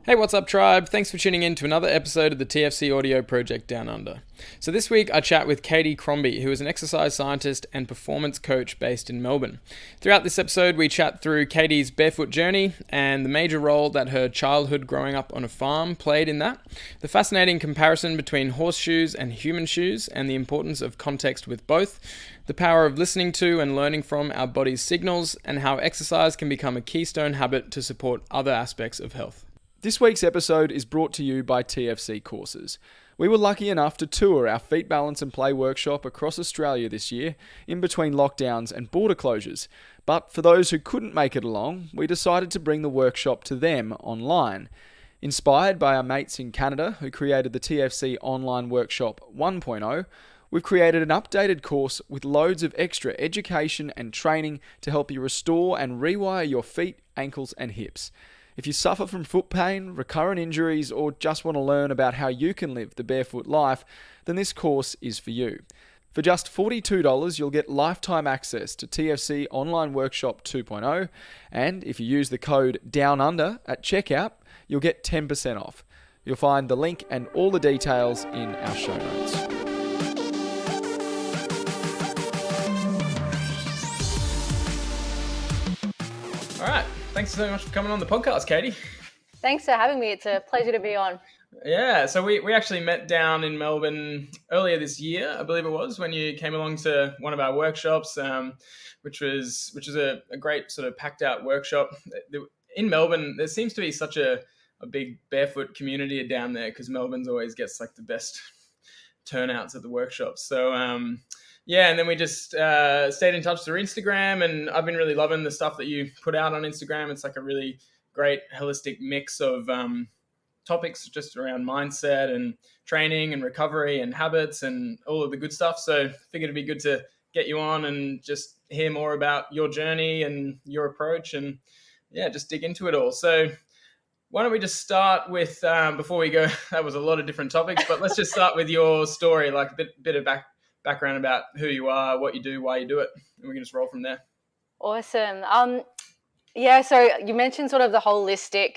Hey, what's up, tribe? Thanks for tuning in to another episode of the TFC audio project Down Under. So this week I chat with Katie Crombie, who is an exercise scientist and performance coach based in Melbourne. Throughout this episode we chat through Katie's barefoot journey and the major role that her childhood growing up on a farm played in that, the fascinating comparison between horseshoes and human shoes and the importance of context with both, the power of listening to and learning from our body's signals, and how exercise can become a keystone habit to support other aspects of health. This week's episode is brought to you by TFC Courses. We were lucky enough to tour our Feet Balance and Play workshop across Australia this year, in between lockdowns and border closures. But for those who couldn't make it along, we decided to bring the workshop to them online. Inspired by our mates in Canada who created the TFC Online Workshop 1.0, we've created an updated course with loads of extra education and training to help you restore and rewire your feet, ankles and hips. If you suffer from foot pain, recurrent injuries, or just want to learn about how you can live the barefoot life, then this course is for you. For just $42, you'll get lifetime access to TFC Online Workshop 2.0, and if you use the code DOWNUNDER at checkout, you'll get 10% off. You'll find the link and all the details in our show notes. All right. Thanks so much for coming on the podcast, Katie. Thanks for having me. It's a pleasure to be on. Yeah, so we actually met down in Melbourne earlier this year, I believe it was, when you came along to one of our workshops, which was a great sort of packed out workshop. In Melbourne, there seems to be such a big barefoot community down there because Melbourne's always gets like the best turnouts at the workshops. So yeah, and then we just stayed in touch through Instagram, and I've been really loving the stuff that you put out on Instagram. It's like a really great holistic mix of topics just around mindset and training and recovery and habits and all of the good stuff. So I figured it'd be good to get you on and just hear more about your journey and your approach and yeah, just dig into it all. So why don't we just start with, before we go, that was a lot of different topics, but let's just start with your story, like a bit of background about who you are, what you do, why you do it, and we can just roll from there. Awesome. Yeah, so you mentioned sort of the holistic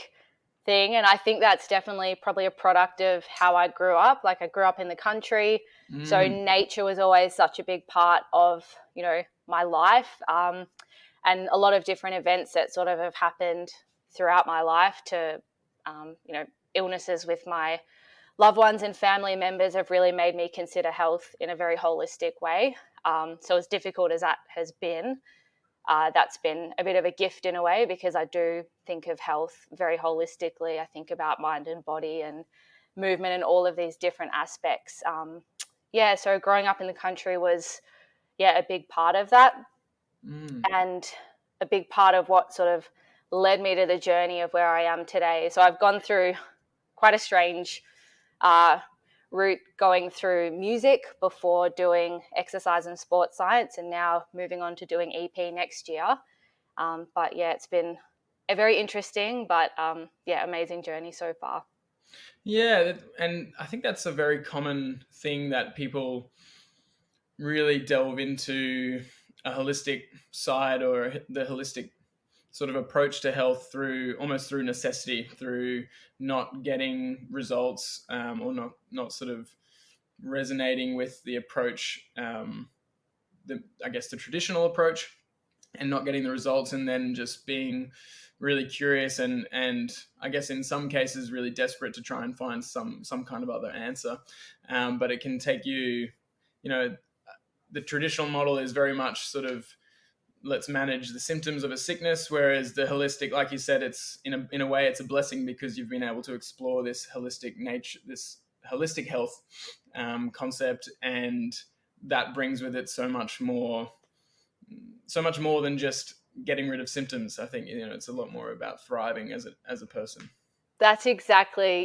thing, and I think that's definitely probably a product of how I grew up. Like I grew up in the country, so nature was always such a big part of, my life, and a lot of different events that sort of have happened throughout my life to, illnesses with my loved ones and family members have really made me consider health in a very holistic way. So as difficult as that has been, that's been a bit of a gift in a way because I do think of health very holistically. I think about mind and body and movement and all of these different aspects. So growing up in the country was, a big part of that and a big part of what sort of led me to the journey of where I am today. So I've gone through quite a strange route going through music before doing exercise and sports science and now moving on to doing EP next year. But yeah, it's been a very interesting but amazing journey so far. Yeah, and I think that's a very common thing that people really delve into a holistic side or the holistic sort of approach to health almost through necessity, through not getting results or not sort of resonating with the approach, the traditional approach, and not getting the results, and then just being really curious and I guess in some cases really desperate to try and find some kind of other answer. But it can take you, the traditional model is very much sort of let's manage the symptoms of a sickness, whereas the holistic, like you said, it's in a way it's a blessing because you've been able to explore this holistic nature, this holistic health concept, and that brings with it so much more than just getting rid of symptoms. I think it's a lot more about thriving as a person. That's exactly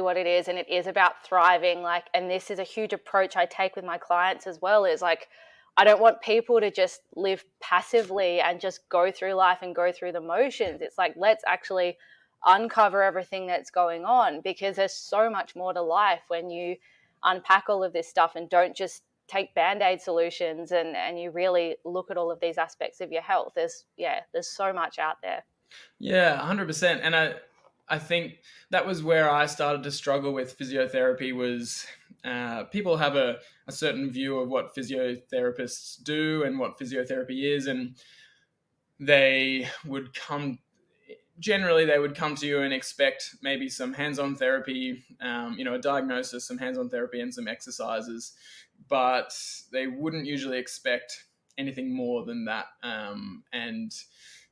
what it is, and it is about thriving. And this is a huge approach I take with my clients as well. Is like, I don't want people to just live passively and just go through life and go through the motions. It's like, let's actually uncover everything that's going on because there's so much more to life when you unpack all of this stuff and don't just take Band-Aid solutions and you really look at all of these aspects of your health. There's so much out there. Yeah, 100%. And I think that was where I started to struggle with physiotherapy. Was people have a certain view of what physiotherapists do and what physiotherapy is, and they would come generally they would come to you and expect maybe some hands-on therapy, a diagnosis, some hands-on therapy, and some exercises, but they wouldn't usually expect anything more than that. And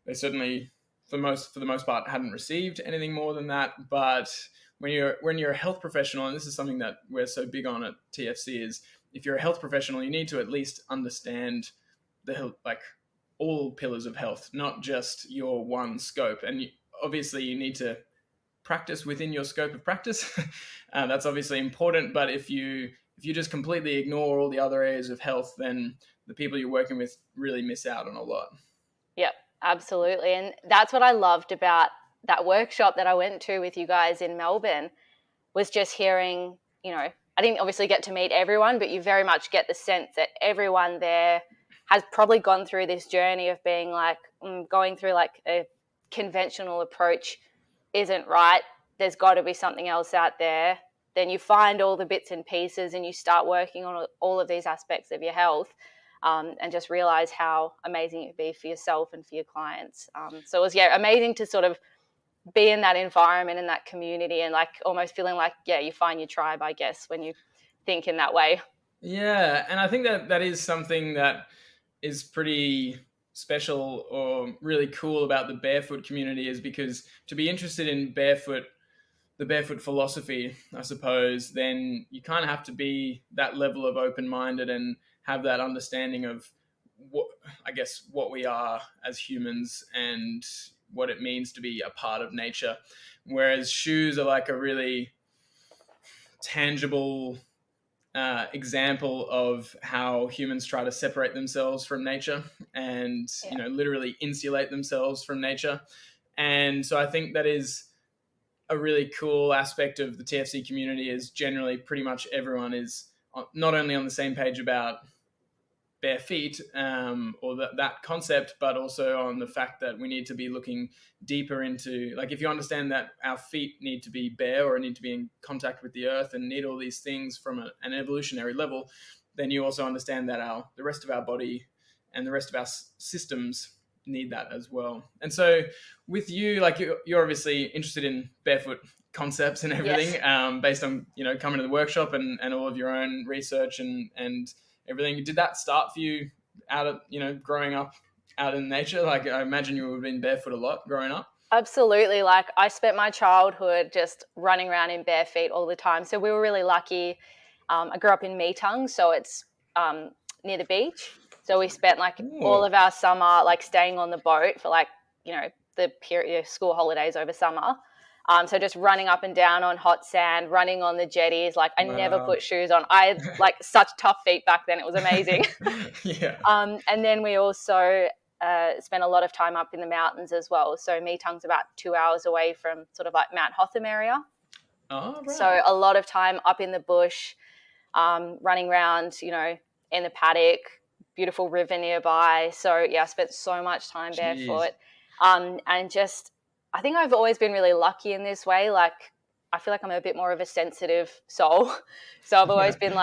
they certainly, for the most part, hadn't received anything more than that. But when you're a health professional, and this is something that we're so big on at TFC, is if you're a health professional, you need to at least understand the all pillars of health, not just your one scope. And obviously, you need to practice within your scope of practice. That's obviously important. But if you just completely ignore all the other areas of health, then the people you're working with really miss out on a lot. Yep, absolutely. And that's what I loved about that workshop that I went to with you guys in Melbourne, was just hearing, I didn't obviously get to meet everyone, but you very much get the sense that everyone there has probably gone through this journey of being like, going through like a conventional approach isn't right. There's got to be something else out there. Then you find all the bits and pieces and you start working on all of these aspects of your health, and just realize how amazing it would be for yourself and for your clients. So it was, amazing to sort of be in that environment, in that community, and like almost feeling like, you find your tribe, I guess, when you think in that way. Yeah, and I think that is something that is pretty special or really cool about the barefoot community, is because to be interested in the barefoot philosophy, I suppose, then you kind of have to be that level of open-minded and have that understanding of what we are as humans and what it means to be a part of nature. Whereas shoes are like a really tangible example of how humans try to separate themselves from nature and literally insulate themselves from nature. And so I think that is a really cool aspect of the TFC community, is generally pretty much everyone is not only on the same page about bare feet, or that concept, but also on the fact that we need to be looking deeper into, like, if you understand that our feet need to be bare or need to be in contact with the earth and need all these things from an evolutionary level, then you also understand that the rest of our body and the rest of our systems need that as well. And so with you, like, you're obviously interested in barefoot concepts and everything. Yes. Based on coming to the workshop and all of your own research and everything. Did that start for you out of growing up out in nature? Like, I imagine you would have been barefoot a lot growing up. Absolutely. Like, I spent my childhood just running around in bare feet all the time. So we were really lucky. I grew up in Meetung, so it's near the beach. So we spent all of our summer staying on the boat for the period school holidays over summer. So just running up and down on hot sand, running on the jetties. I never put shoes on. I had such tough feet back then. It was amazing. Yeah. And then we also spent a lot of time up in the mountains as well. So Meetung's about 2 hours away from sort of Mount Hotham area. Oh, right. So a lot of time up in the bush, running around, in the paddock, beautiful river nearby. So I spent so much time barefoot. And just, I think I've always been really lucky in this way. I feel like I'm a bit more of a sensitive soul. So I've always been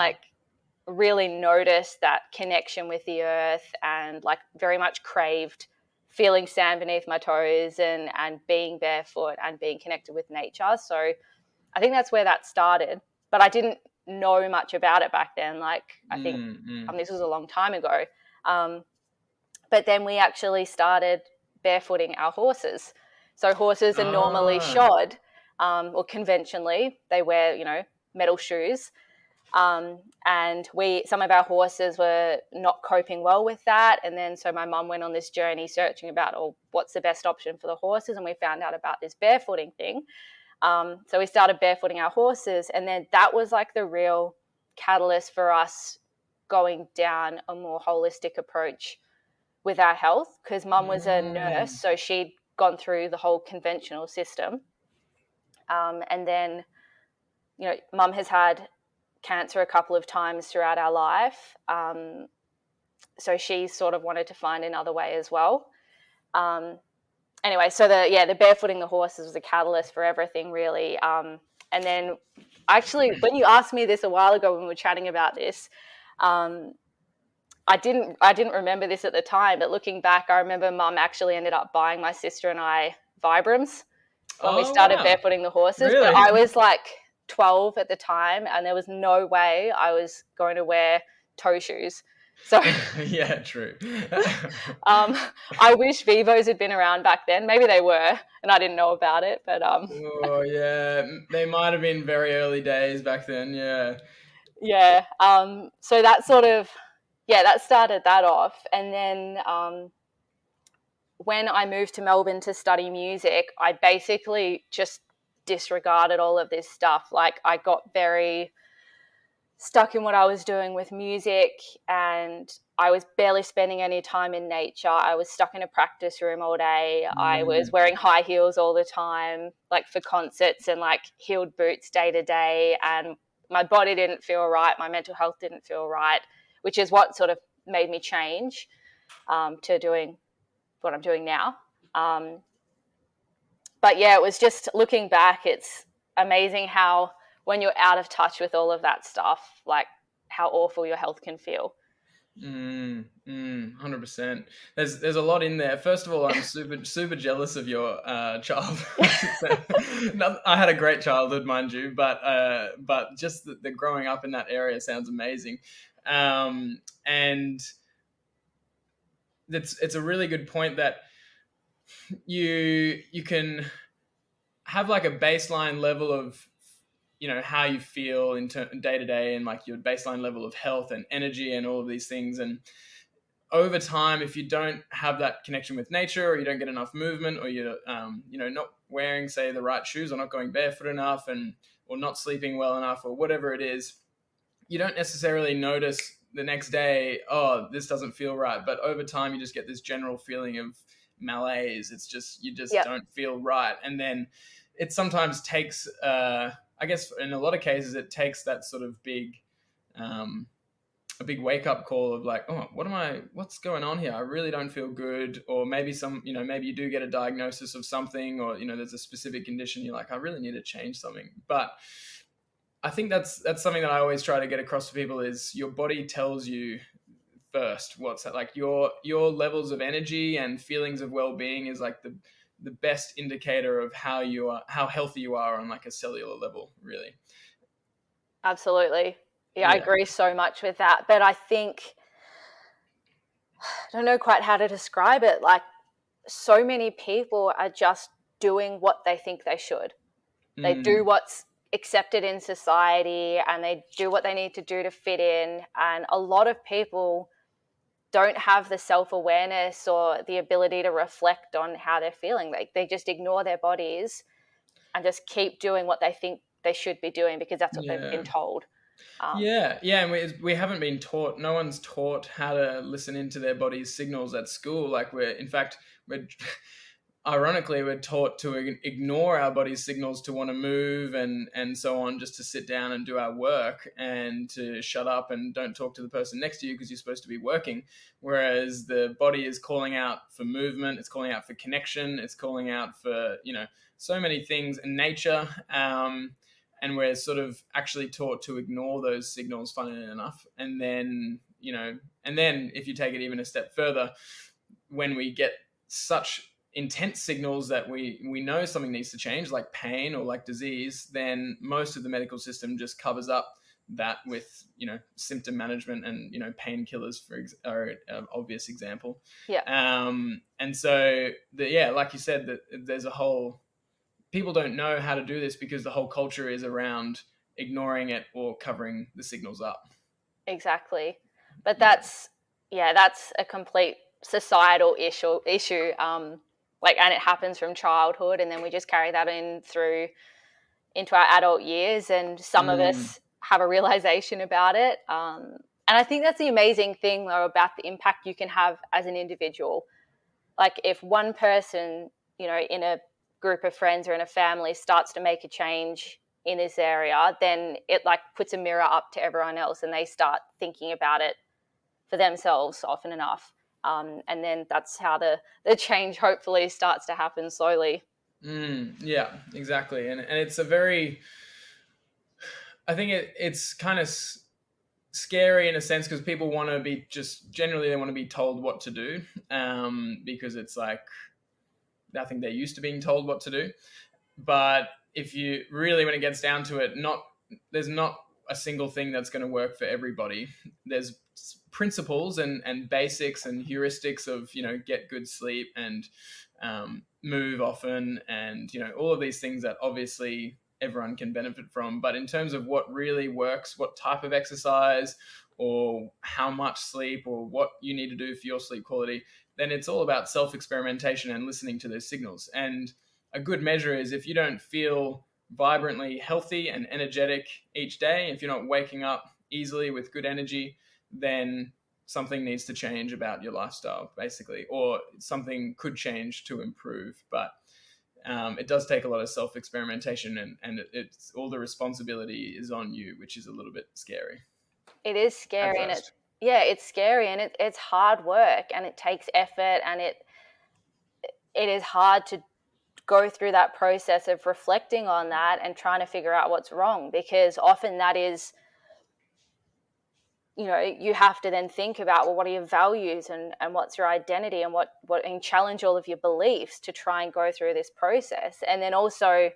really noticed that connection with the earth and very much craved feeling sand beneath my toes and being barefoot and being connected with nature. So I think that's where that started. But I didn't know much about it back then. I think this was a long time ago. But then we actually started barefooting our horses. So horses are normally shod, or conventionally they wear, metal shoes. And some of our horses were not coping well with that. And then so my mum went on this journey searching about, what's the best option for the horses? And we found out about this barefooting thing. So we started barefooting our horses. And then that was the real catalyst for us going down a more holistic approach with our health, because mum was a nurse. So she'd gone through the whole conventional system. And then, mum has had cancer a couple of times throughout our life. So she sort of wanted to find another way as well. anyway, so the barefooting the horses was a catalyst for everything, really. And then actually, when you asked me this a while ago when we were chatting about this, I didn't remember this at the time, but looking back, I remember Mum actually ended up buying my sister and I Vibrams when we Oh, started wow. barefooting the horses. But Really? I was like 12 at the time, and there was no way I was going to wear toe shoes. So Yeah, true. I wish Vivos had been around back then. Maybe they were, and I didn't know about it. But Oh, yeah. They might have been very early days back then. Yeah. yeah. So that sort of, yeah, that started that off. And then when I moved to Melbourne to study music, I basically just disregarded all of this stuff. Like, I got very stuck in what I was doing with music, and I was barely spending any time in nature. I was stuck in a practice room all day. I was Mm, wearing high heels all the time, like for concerts, and like heeled boots day to day. And my body didn't feel right. My mental health didn't feel right, which is what sort of made me change to doing what I'm doing now. Um, but yeah, it was just looking back, it's amazing how when you're out of touch with all of that stuff, like how awful your health can feel. 100%. There's a lot in there. First of all, I'm super jealous of your childhood. I had a great childhood, mind you, but just the growing up in that area sounds amazing, and it's a really good point that you can have like a baseline level of how you feel in day to day, and like your baseline level of health and energy and all of these things. And over time, if you don't have that connection with nature, or you don't get enough movement, or you're not wearing, say, the right shoes, or not going barefoot enough, and or not sleeping well enough, or whatever it is, you don't necessarily notice the next day, oh, this doesn't feel right. But over time, you just get this general feeling of malaise. It's just, you just Yep, don't feel right. And then it sometimes takes, I guess in a lot of cases, it takes that sort of a big wake up call of like, oh, what's going on here? I really don't feel good. Or maybe maybe you do get a diagnosis of something, or, there's a specific condition. You're like, I really need to change something. But I think that's something that I always try to get across to people is your body tells you first what's that, like your levels of energy and feelings of well-being is like the best indicator of how healthy you are on like a cellular level, really. absolutely. Yeah, I Yeah. agree so much with that. But I think, I don't know quite how to describe it. Like, so many people are just doing what they think they should. They do Mm, what's accepted in society, and they do what they need to do to fit in. And a lot of people don't have the self-awareness or the ability to reflect on how they're feeling. Like, they just ignore their bodies and just keep doing what they think they should be doing because that's what they've yeah. been told. Yeah, and we haven't been taught. No one's taught how to listen into their body's signals at school. Like we're ironically we're taught to ignore our body's signals to want to move and so on, just to sit down and do our work, and to shut up and don't talk to the person next to you because you're supposed to be working. Whereas the body is calling out for movement, it's calling out for connection, it's calling out for so many things in nature. And we're sort of actually taught to ignore those signals, funnily enough. And then if you take it even a step further, when we get such intense signals that we know something needs to change, like pain or like disease, then most of the medical system just covers up that with symptom management and painkillers are an obvious example. Yeah, And so like you said, that there's a whole, people don't know how to do this because the whole culture is around ignoring it or covering the signals up. exactly. But Yeah. that's a complete societal issue. Like, and it happens from childhood, and then we just carry that in through into our adult years, and some of Mm, us have a realization about it. And I think that's the amazing thing, though, about the impact you can have as an individual. Like, if one person, in a group of friends or in a family starts to make a change in this area, then it like puts a mirror up to everyone else, and they start thinking about it for themselves often enough. And then that's how the change hopefully starts to happen slowly. Yeah, exactly. And it's a very, I think it's kind of scary in a sense, because people want to be just generally, they want to be told what to do, because it's like, I think they're used to being told what to do. But if you really, when it gets down to it, there's not a single thing that's going to work for everybody. There's principles and basics and heuristics of, get good sleep and move often, and all of these things that obviously everyone can benefit from. But in terms of what really works, what type of exercise or how much sleep or what you need to do for your sleep quality, then it's all about self-experimentation and listening to those signals. And a good measure is, if you don't feel vibrantly healthy and energetic each day, if you're not waking up easily with good energy, then something needs to change about your lifestyle, basically, or something could change to improve. But it does take a lot of self-experimentation, and it's all the responsibility is on you, which is a little bit scary. It is scary, and it's scary, and it's hard work, and it takes effort, and it is hard to go through that process of reflecting on that and trying to figure out what's wrong, because often that is, you have to then think about, well, what are your values and what's your identity, and what and challenge all of your beliefs to try and go through this process. And then also,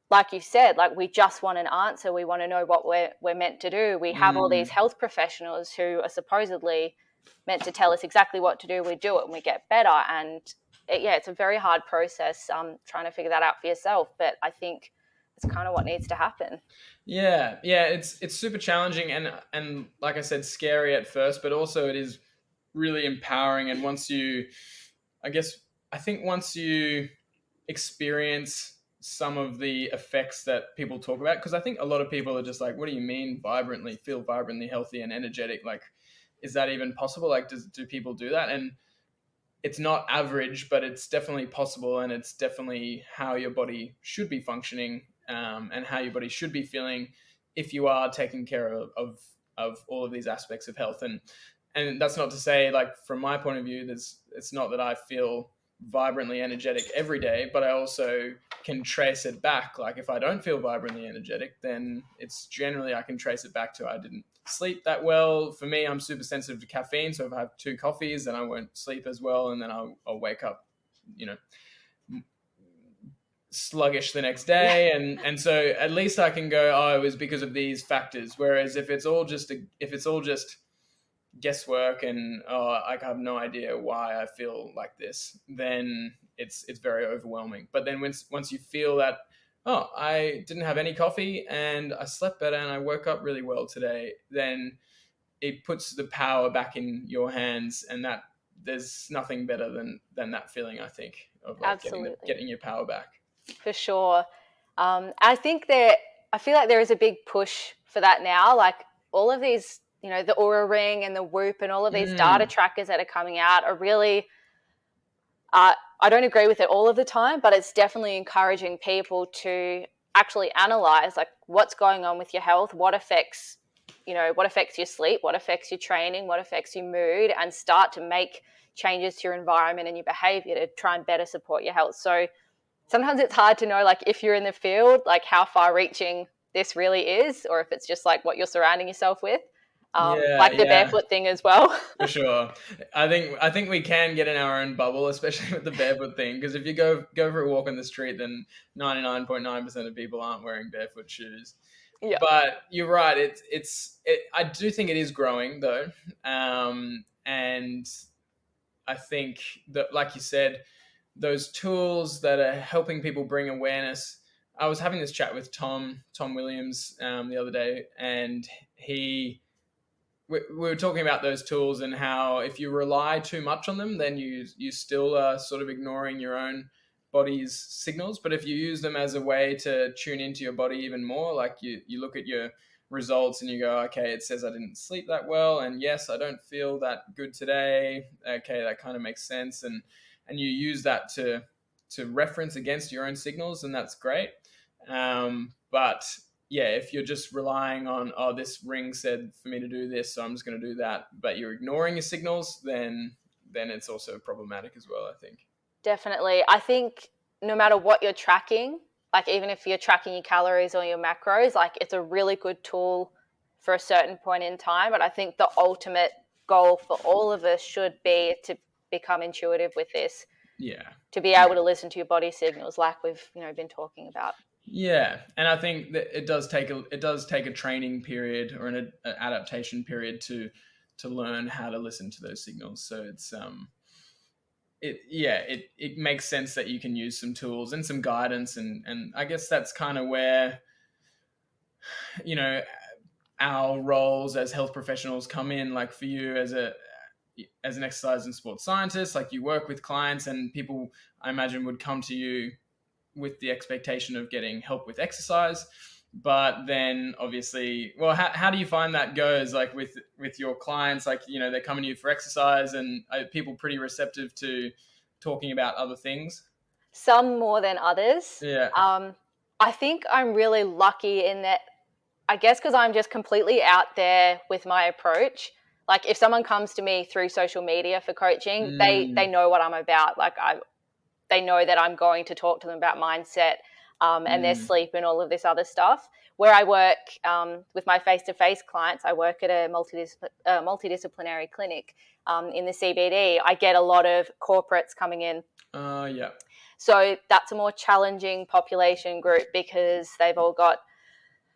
like you said, like, we just want an answer. We want to know what we're meant to do. We have all these health professionals who are supposedly meant to tell us exactly what to do. We do it and we get better. And it's a very hard process trying to figure that out for yourself. But I think it's kind of what needs to happen. Yeah, it's super challenging, and like I said, scary at first, but also it is really empowering. And once you experience some of the effects that people talk about, because I think a lot of people are just like, what do you mean feel vibrantly healthy and energetic? Like, is that even possible? Like, do people do that? And it's not average, but it's definitely possible, and it's definitely how your body should be functioning, and how your body should be feeling if you are taking care of all of these aspects of health. And that's not to say, like, from my point of view, it's not that I feel vibrantly energetic every day, but I also can trace it back. Like, if I don't feel vibrantly energetic, then it's generally, I can trace it back to, I didn't sleep that well. For me, I'm super sensitive to caffeine, so if I have 2 coffees, then I won't sleep as well, and then I'll wake up, sluggish the next day. And so at least I can go, oh, it was because of these factors. Whereas if it's all just guesswork, and I have no idea why I feel like this, then it's very overwhelming. But then once you feel that, oh, I didn't have any coffee and I slept better and I woke up really well today, then it puts the power back in your hands, and that there's nothing better than that feeling, I think, of like getting your power back. For sure. I feel like there is a big push for that now. Like, all of these, the Aura Ring and the Whoop and all of these data trackers that are coming out are really, I don't agree with it all of the time, but it's definitely encouraging people to actually analyze, like, what's going on with your health, what affects your sleep, what affects your training, what affects your mood, and start to make changes to your environment and your behavior to try and better support your health. So sometimes it's hard to know, like, if you're in the field, like, how far reaching this really is, or if it's just like what you're surrounding yourself with. The barefoot thing as well. For sure. I think we can get in our own bubble, especially with the barefoot thing, because if you go for a walk on the street, then 99.9% of people aren't wearing barefoot shoes. Yeah. But you're right. I do think it is growing, though. And I think that, like you said, those tools that are helping people bring awareness. I was having this chat with Tom Williams the other day, and we were talking about those tools and how if you rely too much on them, then you still are sort of ignoring your own body's signals. But if you use them as a way to tune into your body even more, like you look at your results and you go, okay, it says I didn't sleep that well, and yes, I don't feel that good today. Okay, that kind of makes sense. And you use that to reference against your own signals, and that's great. But if you're just relying on, oh, this ring said for me to do this, so I'm just going to do that, but you're ignoring your signals, then it's also problematic as well, I think. Definitely. I think no matter what you're tracking, like even if you're tracking your calories or your macros, like it's a really good tool for a certain point in time. But I think the ultimate goal for all of us should be to become intuitive with this. Yeah. To be able to listen to your body signals like we've, been talking about. Yeah, and I think that it does take a training period or an adaptation period to learn how to listen to those signals. So it's it makes sense that you can use some tools and some guidance, and I guess that's kind of where our roles as health professionals come in. Like for you as an exercise and sports scientist, like you work with clients and people, I imagine, would come to you with the expectation of getting help with exercise. But then obviously, well, how do you find that goes, like with your clients? Like, they're coming to you for exercise, and are people pretty receptive to talking about other things? Some more than others. Yeah. I think I'm really lucky in that, I guess because I'm just completely out there with my approach. Like if someone comes to me through social media for coaching, they know what I'm about. Like they know that I'm going to talk to them about mindset and their sleep and all of this other stuff. Where I work with my face-to-face clients, I work at a multidisciplinary clinic in the CBD. I get a lot of corporates coming in. Yeah. So that's a more challenging population group because they've all got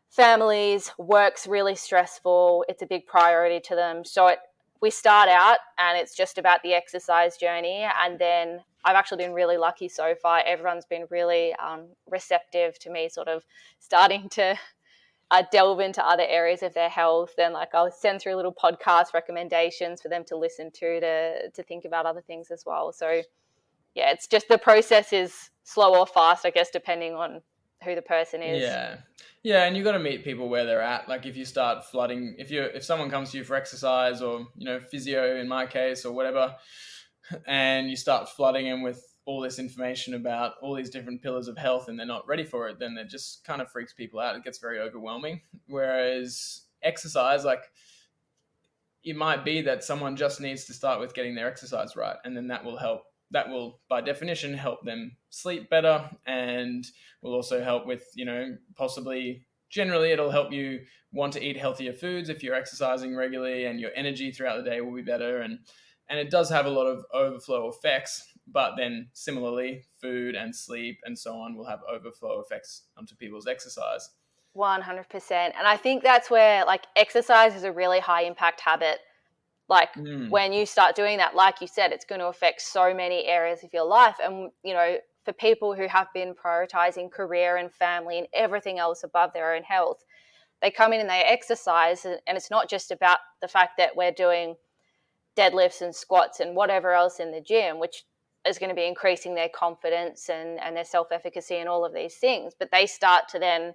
families, work's really stressful. It's a big priority to them. So we start out and it's just about the exercise journey. And then I've actually been really lucky so far. Everyone's been really receptive to me sort of starting to delve into other areas of their health. And like I'll send through little podcast recommendations for them to listen to think about other things as well. So yeah, it's just the process is slow or fast, I guess, depending on who the person is. Yeah, and you got to meet people where they're at. Like if you start flooding, if someone comes to you for exercise or physio in my case or whatever, and you start flooding them with all this information about all these different pillars of health and they're not ready for it, then it just kind of freaks people out. It gets very overwhelming. Whereas exercise, like it might be that someone just needs to start with getting their exercise right, and then that will help. That will, by definition, help them sleep better, and will also help with, possibly, generally, it'll help you want to eat healthier foods if you're exercising regularly, and your energy throughout the day will be better. And it does have a lot of overflow effects, but then similarly, food and sleep and so on will have overflow effects onto people's exercise. 100%. And I think that's where like exercise is a really high impact habit. Like when you start doing that, like you said, it's going to affect so many areas of your life. And, for people who have been prioritizing career and family and everything else above their own health, they come in and they exercise. And it's not just about the fact that we're doing deadlifts and squats and whatever else in the gym, which is going to be increasing their confidence and their self-efficacy and all of these things. But they start to then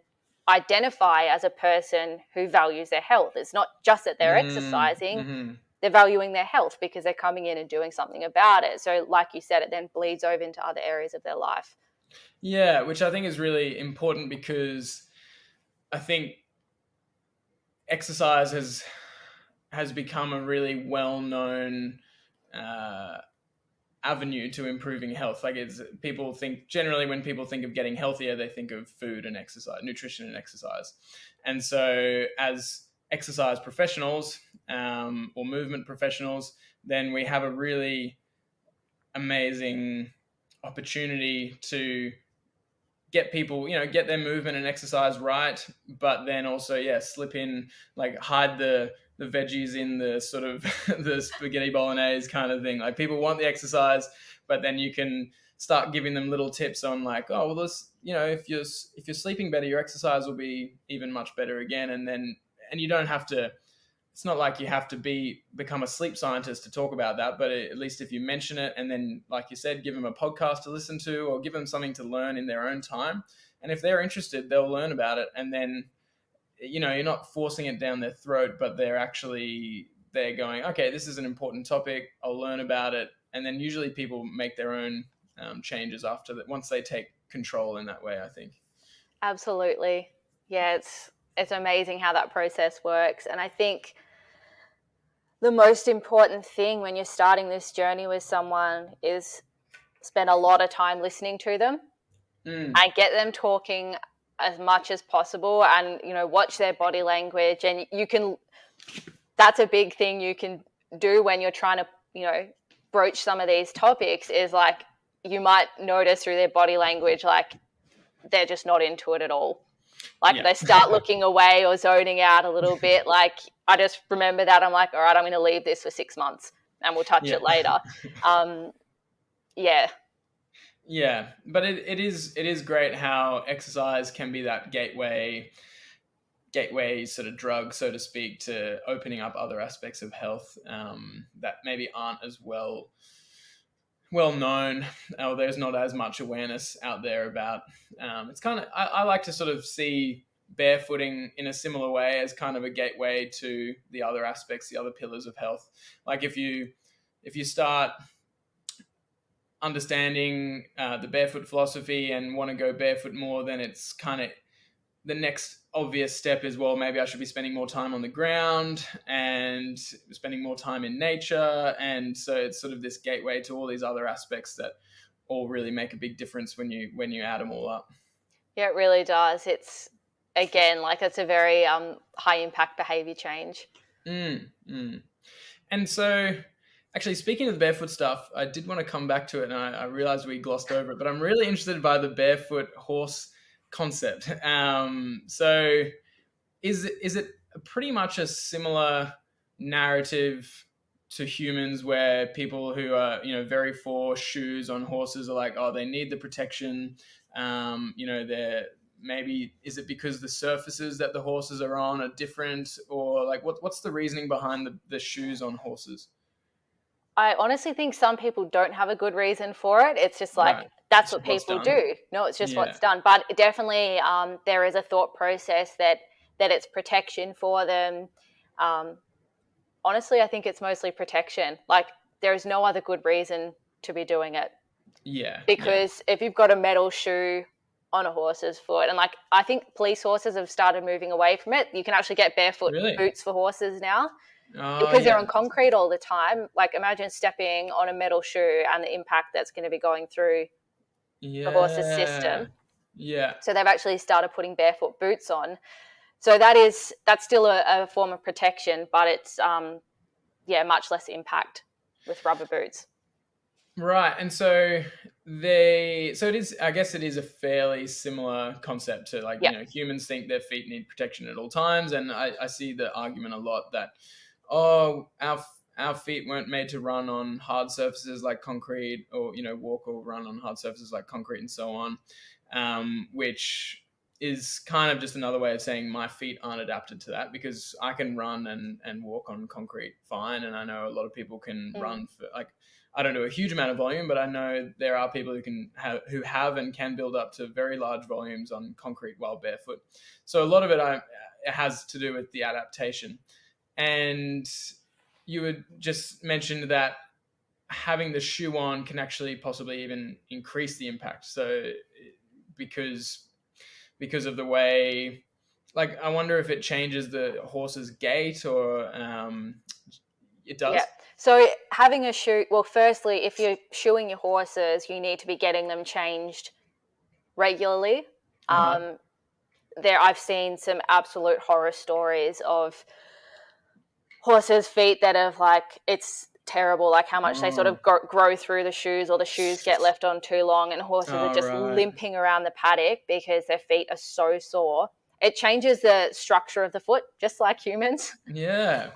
identify as a person who values their health. It's not just that they're exercising. They're valuing their health because they're coming in and doing something about it. So like you said, it then bleeds over into other areas of their life. Yeah, which I think is really important because I think exercise has become a really well-known avenue to improving health. Like people think generally when people think of getting healthier, they think of food and exercise, nutrition and exercise. And so as exercise professionals or movement professionals, then we have a really amazing opportunity to get people, get their movement and exercise right, but then also, slip in, like hide the veggies in the sort of the spaghetti bolognese kind of thing. Like people want the exercise, but then you can start giving them little tips on like, oh, well, this, if you're sleeping better, your exercise will be even much better again. And you don't have to, it's not like you have to become a sleep scientist to talk about that, but at least if you mention it and then, like you said, give them a podcast to listen to or give them something to learn in their own time. And if they're interested, they'll learn about it. And then, you're not forcing it down their throat, but they're going, okay, this is an important topic. I'll learn about it. And then usually people make their own changes after that, once they take control in that way, I think. Absolutely. Yeah, it's amazing how that process works. And I think the most important thing when you're starting this journey with someone is spend a lot of time listening to them and get them talking as much as possible, and watch their body language. And that's a big thing you can do when you're trying to broach some of these topics, is like you might notice through their body language like they're just not into it at all. Like they start looking away or zoning out a little bit. Like I just remember that. I'm like, all right, I'm going to leave this for 6 months and we'll touch it later. Yeah, but it is great how exercise can be that gateway sort of drug, so to speak, to opening up other aspects of health that maybe aren't as well known, or there's not as much awareness out there about. It's kind of, I like to sort of see barefooting in a similar way as kind of a gateway to the other aspects, the other pillars of health. Like if you start understanding the barefoot philosophy and want to go barefoot more, then it's kind of the next obvious step is, well, maybe I should be spending more time on the ground and spending more time in nature. And so it's sort of this gateway to all these other aspects that all really make a big difference when you add them all up. Yeah, it really does. It's, again, like it's a very high impact behavior change. And so actually, speaking of the barefoot stuff, I did want to come back to it, and I realized we glossed over it, but I'm really interested by the barefoot horse concept. So is it pretty much a similar narrative to humans, where people who are very for shoes on horses are like, oh, they need the protection? They're maybe, is it because the surfaces that the horses are on are different, or like what's the reasoning behind the shoes on horses? I honestly think some people don't have a good reason for it. It's just like, that's what people do. No, it's just what's done. But definitely there is a thought process that it's protection for them. Honestly, I think it's mostly protection. Like there is no other good reason to be doing it. Yeah. Because if you've got a metal shoe on a horse's foot, and like I think police horses have started moving away from it. You can actually get barefoot boots for horses now. Because they're on concrete all the time. Like imagine stepping on a metal shoe and the impact that's going to be going through the horse's system. Yeah. So they've actually started putting barefoot boots on. So that's still a form of protection, but it's much less impact with rubber boots. Right. And so it is, I guess it is a fairly similar concept to like, humans think their feet need protection at all times. And I see the argument a lot that, oh, our feet weren't made to run on hard surfaces like concrete, or walk or run on hard surfaces like concrete and so on, which is kind of just another way of saying my feet aren't adapted to that, because I can run and walk on concrete fine, and I know a lot of people can run for, like, I don't do a huge amount of volume, but I know there are people who have and can build up to very large volumes on concrete while barefoot. So a lot of it has to do with the adaptation. And you had just mentioned that having the shoe on can actually possibly even increase the impact. So because of the way, like, I wonder if it changes the horse's gait, or it does. Yeah. So having a shoe, well, firstly, if you're shoeing your horses, you need to be getting them changed regularly. I've seen some absolute horror stories of horses' feet that have, like, it's terrible, like how much they sort of grow through the shoes, or the shoes get left on too long, and horses are just limping around the paddock because their feet are so sore. It changes the structure of the foot, just like humans. Yeah.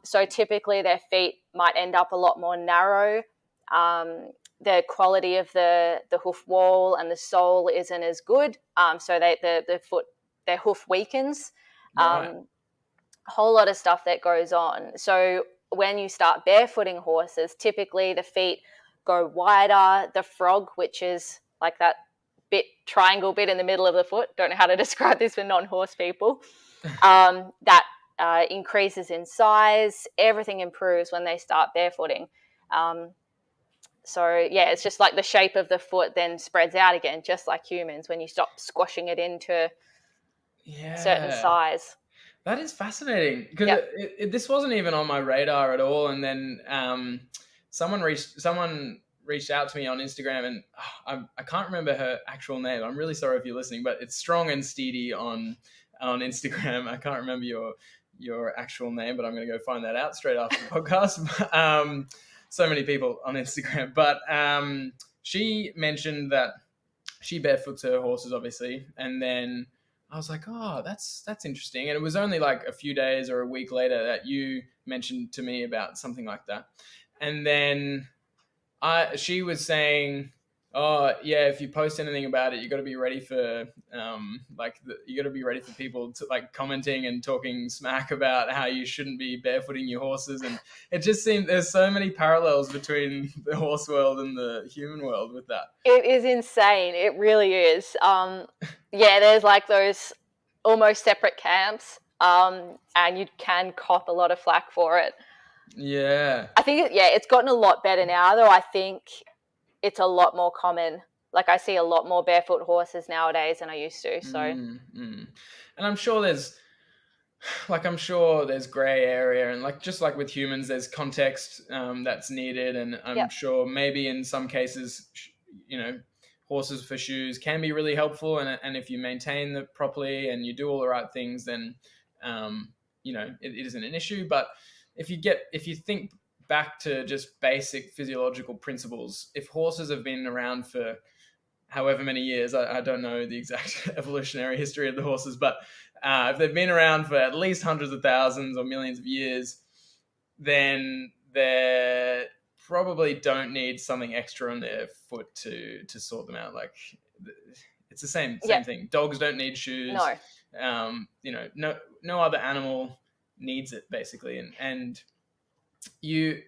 So typically their feet might end up a lot more narrow. The quality of the hoof wall and the sole isn't as good. So their hoof weakens. A whole lot of stuff that goes on. So when you start barefooting horses, typically the feet go wider. The frog, which is like that triangle bit in the middle of the foot, don't know how to describe this for non-horse people, that increases in size. Everything improves when they start barefooting. It's just like the shape of the foot then spreads out again, just like humans when you stop squashing it into a certain Yeah. size. That is fascinating because Yep. this wasn't even on my radar at all. And then someone reached out to me on Instagram, and I can't remember her actual name. I'm really sorry if you're listening, but it's Strong and Steedy on Instagram. I can't remember your actual name, but I'm going to go find that out straight after the podcast. So many people on Instagram, but she mentioned that she barefoots her horses, obviously, and then I was like, oh, that's interesting. And it was only like a few days or a week later that you mentioned to me about something like that. And then she was saying, oh yeah, if you post anything about it, you got to be ready for you got to be ready for people to like commenting and talking smack about how you shouldn't be barefooting your horses. And it just seemed there's so many parallels between the horse world and the human world with that. It is insane. It really is. Yeah, there's like those almost separate camps, and you can cop a lot of flack for it. Yeah. I think, it's gotten a lot better now, though. I think it's a lot more common. Like, I see a lot more barefoot horses nowadays than I used to. So, and I'm sure there's gray area, and like just like with humans, there's context that's needed, and I'm sure maybe in some cases, horses for shoes can be really helpful, and if you maintain them properly and you do all the right things, then it isn't an issue. But if you think back to just basic physiological principles, if horses have been around for however many years, I don't know the exact evolutionary history of the horses, but if they've been around for at least hundreds of thousands or millions of years, then they probably don't need something extra on their foot to sort them out. Like, it's the same thing. Dogs don't need shoes. no. No other animal needs it, basically. And you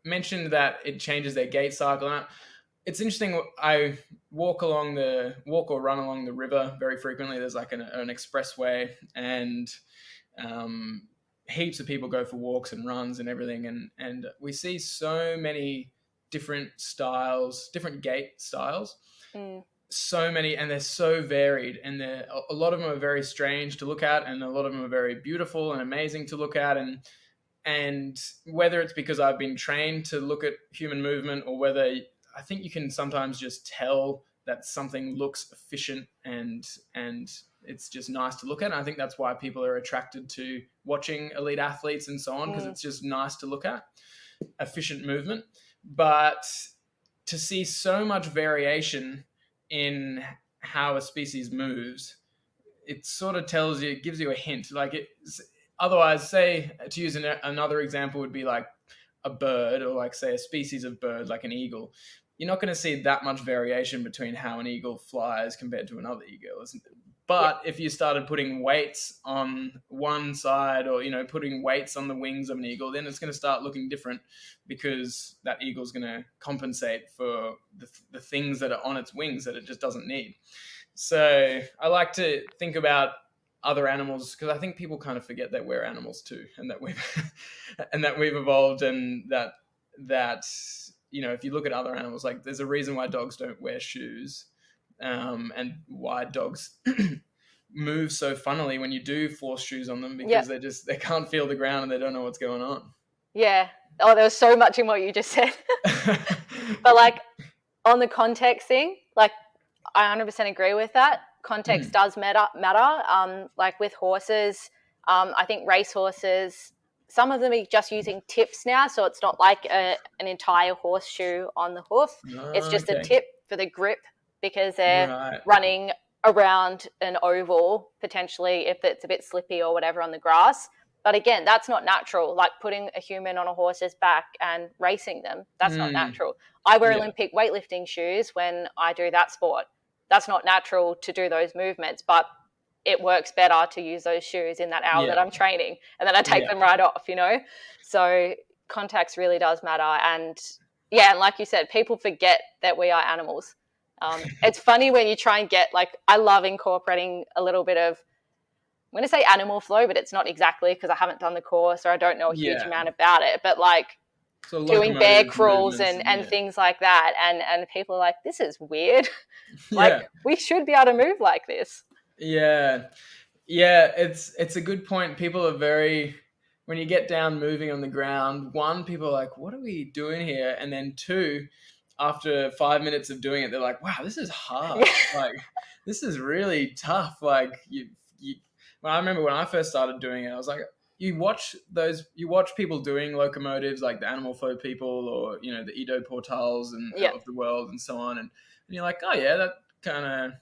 mentioned that it changes their gait cycle. And it's interesting. I walk or run along the river very frequently. There's like an expressway, and heaps of people go for walks and runs and everything. And we see so many different styles, different gait styles. So many, and they're so varied, and a lot of them are very strange to look at, and a lot of them are very beautiful and amazing to look at. And whether it's because I've been trained to look at human movement, or whether I think you can sometimes just tell that something looks efficient and it's just nice to look at. And I think that's why people are attracted to watching elite athletes and so on, because it's just nice to look at, efficient movement. But to see so much variation in how a species moves, it sort of tells you, it gives you a hint. Like, otherwise, say, to use another example, would be like a bird, or like, say, a species of bird like an eagle. You're not going to see that much variation between how an eagle flies compared to another eagle. But if you started putting weights on one side, or putting weights on the wings of an eagle, then it's going to start looking different, because that eagle's going to compensate for the things that are on its wings that it just doesn't need. So I like to think about other animals, because I think people kind of forget that we're animals too, and that we've evolved, and that if you look at other animals, like, there's a reason why dogs don't wear shoes, and why dogs move so funnily when you do force shoes on them, because they can't feel the ground and they don't know what's going on. Yeah. Oh, there was so much in what you just said. But like, on the context thing, like, I 100% agree with that. Context does matter. Like with horses, I think race horses, some of them are just using tips now, so it's not like an entire horseshoe on the hoof. It's just a tip for the grip, because they're running around an oval, potentially, if it's a bit slippy or whatever on the grass. But again, that's not natural. Like putting a human on a horse's back and racing them, that's not natural. I wear Olympic weightlifting shoes when I do that sport. That's not natural to do those movements, but it works better to use those shoes in that hour that I'm training, and then I take them right off, So context really does matter. And and like you said, people forget that we are animals. It's funny when you try and get, like, I love incorporating a little bit of, I'm going to say animal flow, but it's not exactly, because I haven't done the course or I don't know a huge amount about it, but like so doing bear crawls and things like that. And people are like, this is weird. Like, we should be able to move like this. Yeah. Yeah, it's a good point. People are very when you get down moving on the ground, one, people are like, what are we doing here? And then two, after 5 minutes of doing it, they're like, wow, this is hard. Yeah. Like this is really tough. Like you well, I remember when I first started doing it, I was like, you watch people doing locomotives like the animal flow people or, the Edo Portals and Yeah. of the world and so on. And you're like, oh yeah, that kind of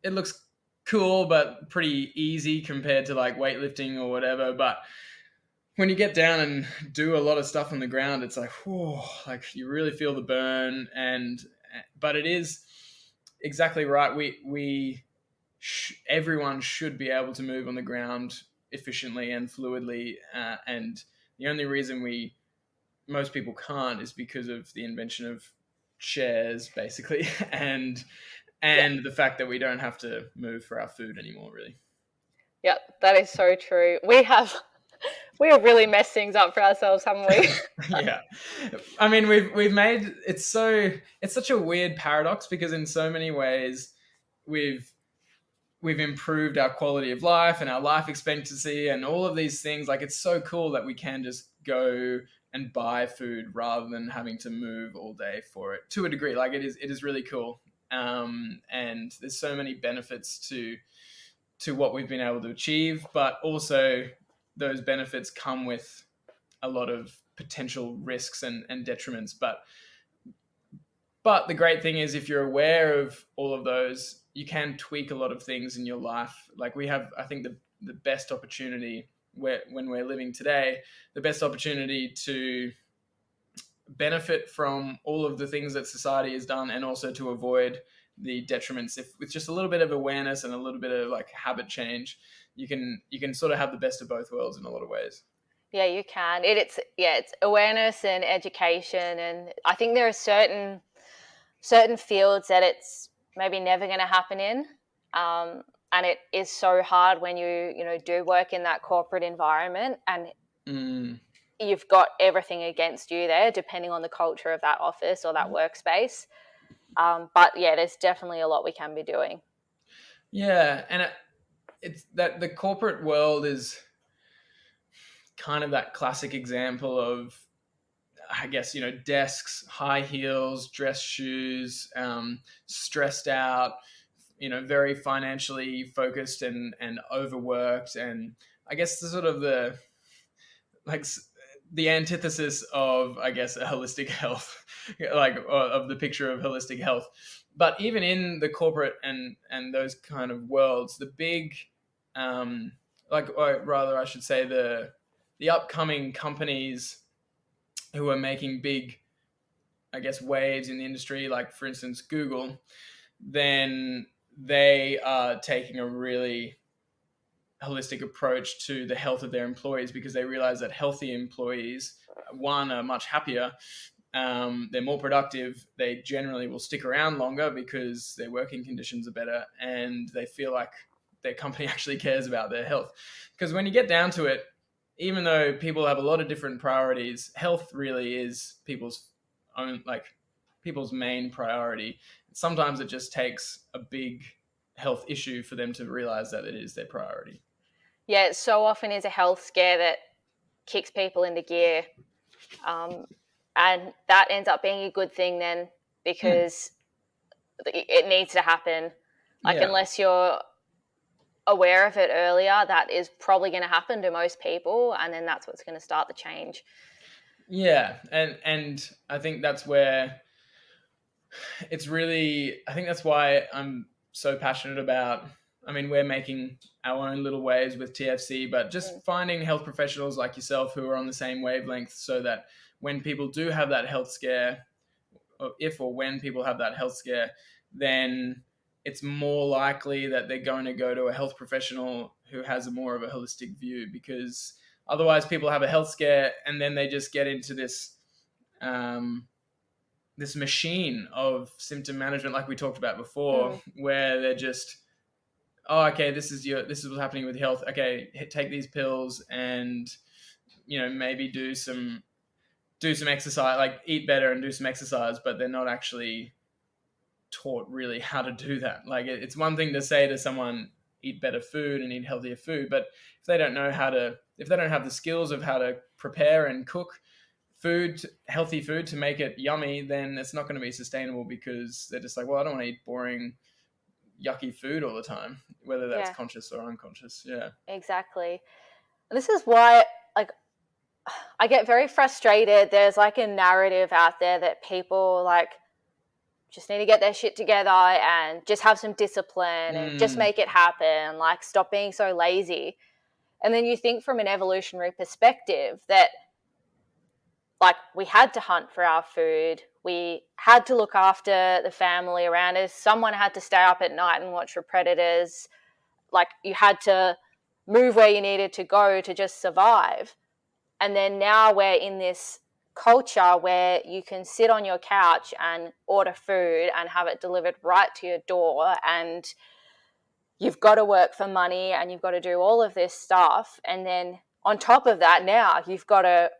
it looks cool but pretty easy compared to like weightlifting or whatever. But when you get down and do a lot of stuff on the ground, it's like, whew, like you really feel the burn. And but it is exactly right. Everyone should be able to move on the ground efficiently and fluidly. And the only reason most people can't is because of the invention of chairs, basically, Yeah. and the fact that we don't have to move for our food anymore, really. Yeah, that is so true. We have really messed things up for ourselves, haven't we? Yeah, I mean we've made it's such a weird paradox because in so many ways we've we've improved our quality of life and our life expectancy and all of these things. Like it's so cool that we can just go and buy food rather than having to move all day for it to a degree. Like it is really cool. And there's so many benefits to what we've been able to achieve, but also those benefits come with a lot of potential risks and detriments. But the great thing is, if you're aware of all of those, you can tweak a lot of things in your life. Like we have, I think, the best opportunity when we're living today, the best opportunity to benefit from all of the things that society has done and also to avoid the detriments. If with just a little bit of awareness and a little bit of like habit change, you can sort of have the best of both worlds in a lot of ways. Yeah, you can. It's awareness and education, and I think there are certain fields that it's maybe never going to happen in, and it is so hard when you do work in that corporate environment, and Mm, you've got everything against you there, depending on the culture of that office or that workspace. But yeah, there's definitely a lot we can be doing. yeah, and it's that the corporate world is kind of that classic example of, I guess, desks, high heels, dress shoes, stressed out, very financially focused and overworked. And I guess the sort of like the antithesis of, I guess, a holistic health, like of the picture of holistic health. But even in the corporate and those kind of worlds, the big, like, or rather, I should say, the upcoming companies who are making big, I guess, waves in the industry, like for instance Google, then they are taking a really holistic approach to the health of their employees because they realize that healthy employees, one, are much happier, they're more productive, they generally will stick around longer because their working conditions are better and they feel like their company actually cares about their health. Because when you get down to it, even though people have a lot of different priorities, health really is people's main priority. Sometimes it just takes a big health issue for them to realize that it is their priority. Yeah, it so often is a health scare that kicks people into gear, um, and that ends up being a good thing then, Hmm. because it needs to happen. Like Yeah. unless you're aware of it earlier, that is probably going to happen to most people, and then that's what's going to start the change. Yeah, and I think that's where I think that's why I'm so passionate about. I mean, we're making our own little waves with TFC, but just Mm. finding health professionals like yourself who are on the same wavelength so that when people do have that health scare, or if or when people have that health scare, then it's more likely that they're going to go to a health professional who has a more of a holistic view, because otherwise people have a health scare and then they just get into um, this machine of symptom management like we talked about before, Mm. where they're just, oh, okay, this is what's happening with health, okay, take these pills and maybe do some exercise, like eat better and do some exercise, but they're not actually taught really how to do that. Like it's one thing to say to someone, eat better food and eat healthier food, but if they don't have the skills of how to prepare and cook healthy food to make it yummy, then it's not going to be sustainable, because they're just like, well, I don't want to eat boring, yucky food all the time, whether that's conscious or unconscious. Yeah, exactly. And this is why, like, I get very frustrated. There's like a narrative out there that people like just need to get their shit together and just have some discipline and just make it happen. Like, stop being so lazy. And then you think from an evolutionary perspective that, like, we had to hunt for our food. We had to look after the family around us. Someone had to stay up at night and watch for predators. Like, you had to move where you needed to go to just survive. And then now we're in this culture where you can sit on your couch and order food and have it delivered right to your door, and you've got to work for money and you've got to do all of this stuff. And then on top of that, now you've got to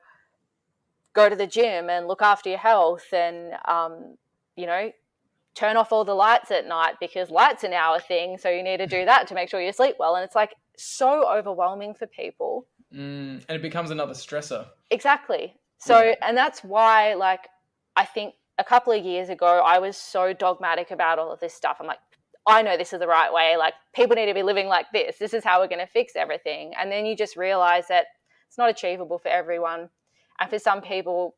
go to the gym and look after your health and, turn off all the lights at night, because lights are now a thing. So you need to do that to make sure you sleep well. And it's like so overwhelming for people. And it becomes another stressor. Exactly. So, and that's why, like, I think a couple of years ago, I was so dogmatic about all of this stuff. I'm like, I know this is the right way. Like, people need to be living like this. This is how we're going to fix everything. And then you just realize that it's not achievable for everyone. And for some people,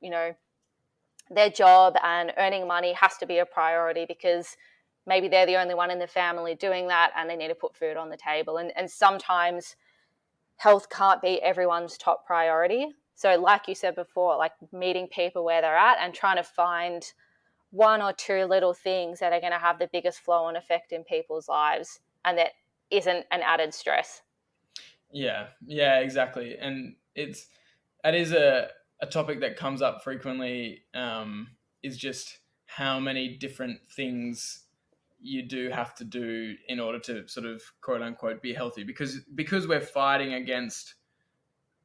their job and earning money has to be a priority, because maybe they're the only one in the family doing that and they need to put food on the table. And sometimes health can't be everyone's top priority. So like you said before, like meeting people where they're at and trying to find one or two little things that are going to have the biggest flow and effect in people's lives, and that isn't an added stress. Yeah, exactly. And it is a topic that comes up frequently, is just how many different things you do have to do in order to sort of quote unquote be healthy, because we're fighting against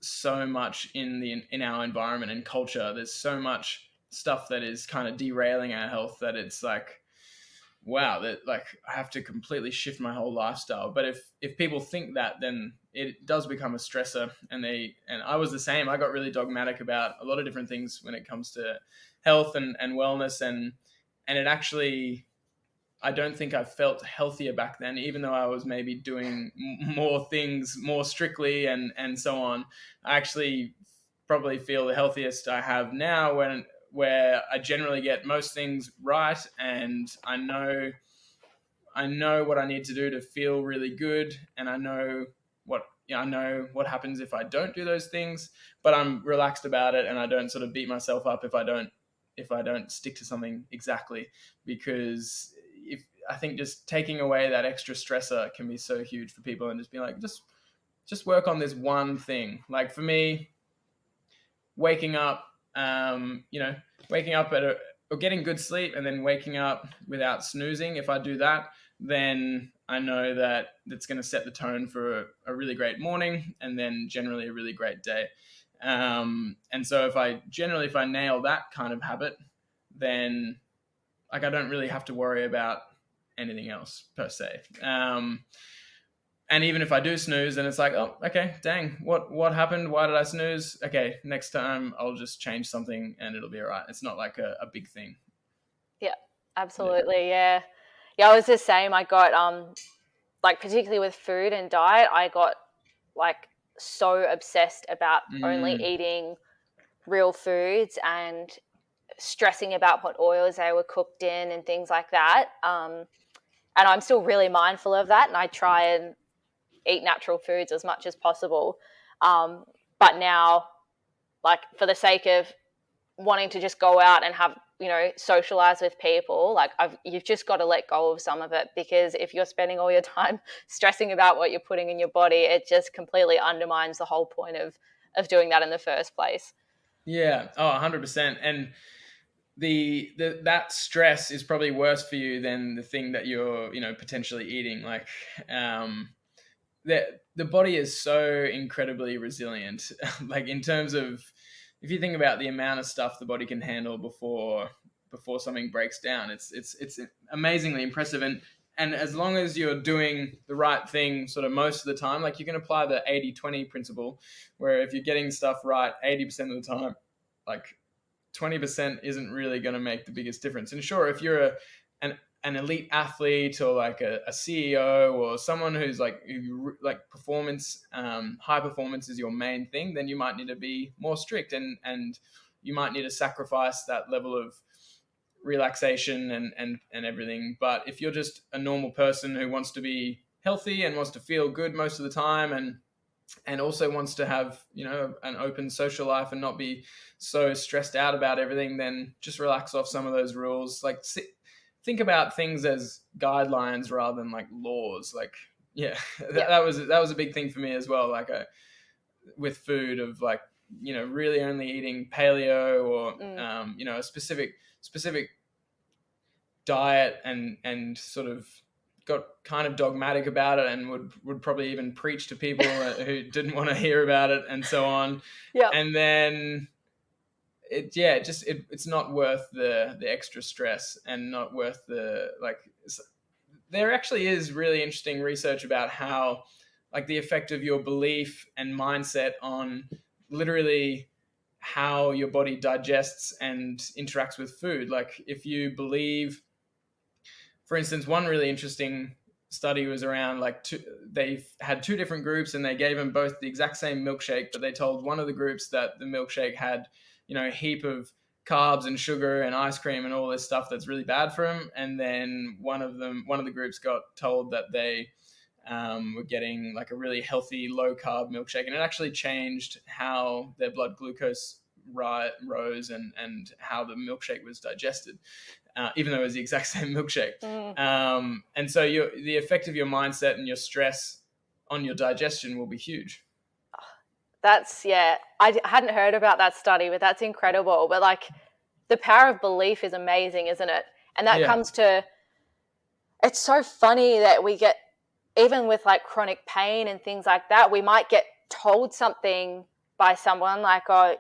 so much in our environment and culture. There's so much stuff that is kind of derailing our health that it's like, wow, that like I have to completely shift my whole lifestyle. But if people think that, then it does become a stressor. And I was the same. I got really dogmatic about a lot of different things when it comes to health and wellness, and it actually, I don't think I felt healthier back then, even though I was maybe doing more things more strictly and so on. I actually probably feel the healthiest I have now, where I generally get most things right, and I know what I need to do to feel really good, and I know what happens if I don't do those things, but I'm relaxed about it, and I don't sort of beat myself up if I don't stick to something exactly, because I think just taking away that extra stressor can be so huge for people, and just be like, just work on this one thing. Like for me, waking up, waking up or getting good sleep, and then waking up without snoozing. If I do that, then I know that it's going to set the tone for a really great morning, and then generally a really great day. And so if I nail that kind of habit, then like I don't really have to worry about anything else per se. And even if I do snooze, then it's like, oh, okay, dang, what happened? Why did I snooze? Okay, next time I'll just change something and it'll be all right. It's not like a big thing. Yeah, absolutely. Yeah. I was the same. I got like particularly with food and diet, I got like so obsessed about only eating real foods and stressing about what oils they were cooked in and things like that. And I'm still really mindful of that, and I try and eat natural foods as much as possible. But now, like for the sake of wanting to just go out and have, socialize with people, like you've just got to let go of some of it, because if you're spending all your time stressing about what you're putting in your body, it just completely undermines the whole point of doing that in the first place. Yeah. Oh, 100%. And that stress is probably worse for you than the thing that you're, potentially eating. Like, the body is so incredibly resilient. Like in terms of, if you think about the amount of stuff the body can handle before before something breaks down. It's amazingly impressive. And as long as you're doing the right thing sort of most of the time, like you can apply the 80-20 principle, where if you're getting stuff right 80% of the time, like 20% isn't really going to make the biggest difference. And sure, if you're an elite athlete or like a CEO or someone who's like performance, high performance is your main thing, then you might need to be more strict, and you might need to sacrifice that level of relaxation and everything. But if you're just a normal person who wants to be healthy and wants to feel good most of the time, and also wants to have, you know, an open social life and not be so stressed out about everything, then just relax off some of those rules. Like, think about things as guidelines rather than like laws. Like, yeah, that was a big thing for me as well. Like, with food, of like, you know, really only eating paleo or you know, a specific diet, and sort of got kind of dogmatic about it, and would probably even preach to people who didn't want to hear about it, and so on. Yeah. And then it's not worth the extra stress, and not worth the, like, there actually is really interesting research about how, like, the effect of your belief and mindset on literally how your body digests and interacts with food. Like, if you believe, for instance, one really interesting study was around, like, they had two different groups, and they gave them both the exact same milkshake, but they told one of the groups that the milkshake had, you know, a heap of carbs and sugar and ice cream and all this stuff that's really bad for them. And then one of the groups got told that they were getting like a really healthy low carb milkshake, and it actually changed how their blood glucose rose, and how the milkshake was digested, even though it was the exact same milkshake. And so the effect of your mindset and your stress on your digestion will be huge. That's, yeah, I hadn't heard about that study, but that's incredible. But like, the power of belief is amazing, isn't it? And that comes to, it's so funny that we get, even with like chronic pain and things like that, we might get told something by someone like, oh,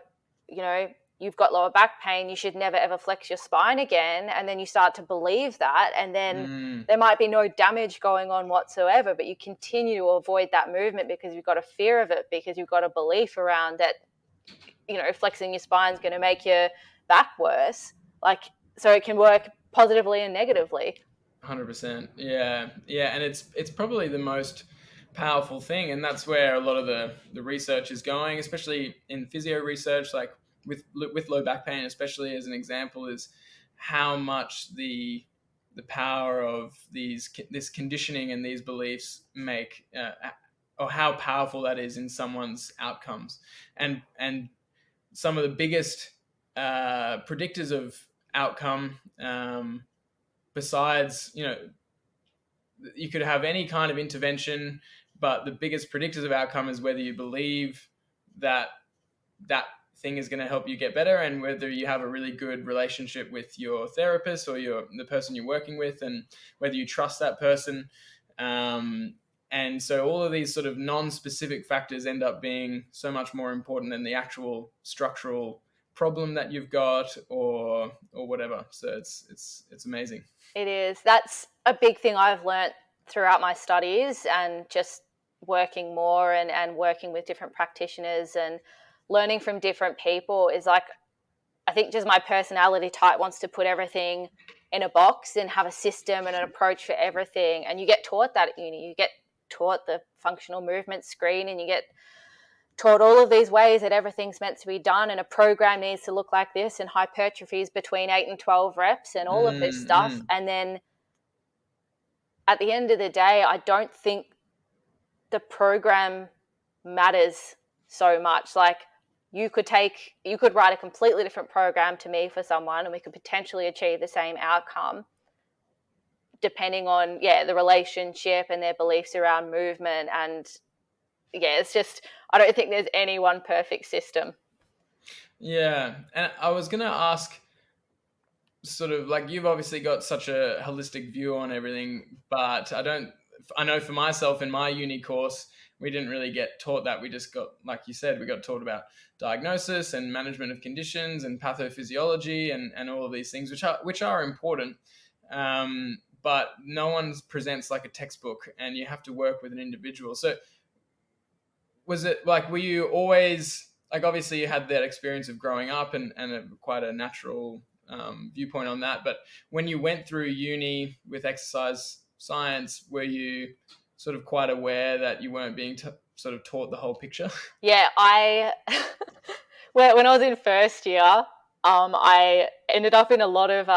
you know, you've got lower back pain, you should never ever flex your spine again. And then you start to believe that, and then there might be no damage going on whatsoever, but you continue to avoid that movement because you've got a fear of it, because you've got a belief around that, you know, flexing your spine is going to make your back worse. Like, so it can work positively and negatively. 100%. Yeah. And it's probably the most powerful thing, and that's where a lot of the research is going, especially in physio research, like with low back pain, especially as an example, is how much the power of this conditioning and these beliefs make, or how powerful that is in someone's outcomes. And some of the biggest predictors of outcome, besides, you know, you could have any kind of intervention, but the biggest predictors of outcome is whether you believe that thing is going to help you get better, and whether you have a really good relationship with your therapist or the person you're working with, and whether you trust that person. And so all of these sort of non-specific factors end up being so much more important than the actual structural problem that you've got, or whatever. So it's amazing. It is. That's a big thing I've learnt throughout my studies, and just working more and working with different practitioners and learning from different people, is like, I think just my personality type wants to put everything in a box and have a system and an approach for everything. And you get taught that at uni. You get taught the functional movement screen, and you get taught all of these ways that everything's meant to be done, and a program needs to look like this, and hypertrophy is between 8 and 12 reps, and all of this stuff. And then at the end of the day, I don't think the program matters so much. Like, you could write a completely different program to me for someone, and we could potentially achieve the same outcome, depending on the relationship and their beliefs around movement. And it's just, I don't think there's any one perfect system. Yeah. And I was going to ask, sort of like, you've obviously got such a holistic view on everything, but I know for myself in my uni course, we didn't really get taught that. We just got, like you said, we got taught about diagnosis and management of conditions and pathophysiology and all of these things, which are important. But no one presents like a textbook, and you have to work with an individual. So was it like, were you always like, obviously you had that experience of growing up and quite a natural viewpoint on that. But when you went through uni with exercise science, were you sort of quite aware that you weren't being sort of taught the whole picture? Yeah, when I was in first year, I ended up in a lot of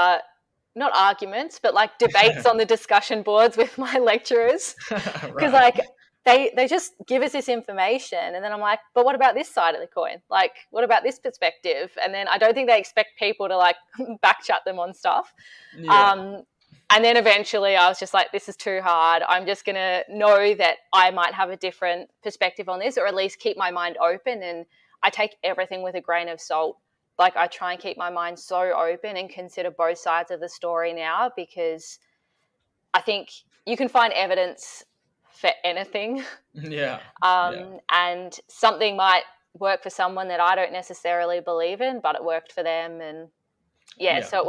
not arguments, but like debates on the discussion boards with my lecturers, because Right. like they just give us this information, and then I'm like, but what about this side of the coin? Like, what about this perspective? And then I don't think they expect people to like backchat them on stuff. Yeah. And then eventually I was just like, this is too hard. I'm just going to know that I might have a different perspective on this, or at least keep my mind open. And I take everything with a grain of salt. Like, I try and keep my mind so open and consider both sides of the story now, because I think you can find evidence for anything. Yeah. And something might work for someone that I don't necessarily believe in, but it worked for them. And so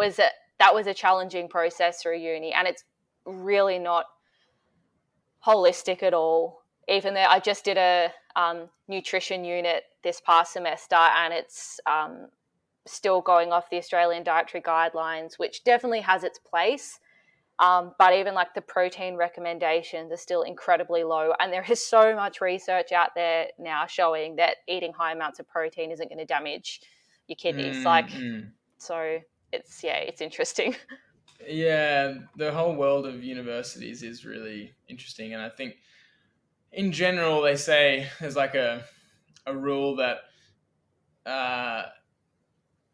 that was a challenging process through uni, and it's really not holistic at all. Even though I just did a nutrition unit this past semester, and it's still going off the Australian dietary guidelines, which definitely has its place. But even like the protein recommendations are still incredibly low. And there is so much research out there now showing that eating high amounts of protein isn't going to damage your kidneys. So it's interesting. Yeah, the whole world of universities is really interesting. And I think in general, they say there's like a rule that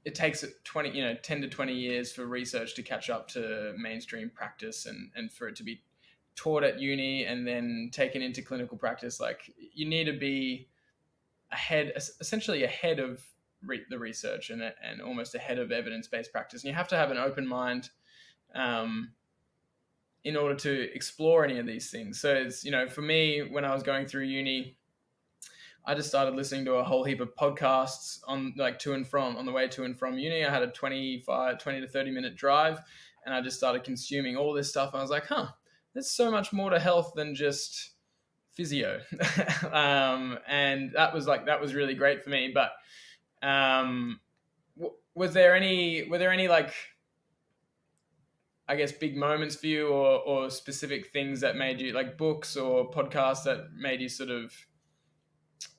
it takes 10 to 20 years for research to catch up to mainstream practice, and for it to be taught at uni and then taken into clinical practice. Like, you need to be essentially ahead of the research and almost ahead of evidence-based practice. And you have to have an open mind in order to explore any of these things. So it's, for me, when I was going through uni, I just started listening to a whole heap of podcasts on the way to and from uni. I had a 20 to 30 minute drive, and I just started consuming all this stuff. I was like, there's so much more to health than just physio. And that was really great for me. But were there any like, I guess, big moments for you, or specific things that made you, like books or podcasts that made you sort of,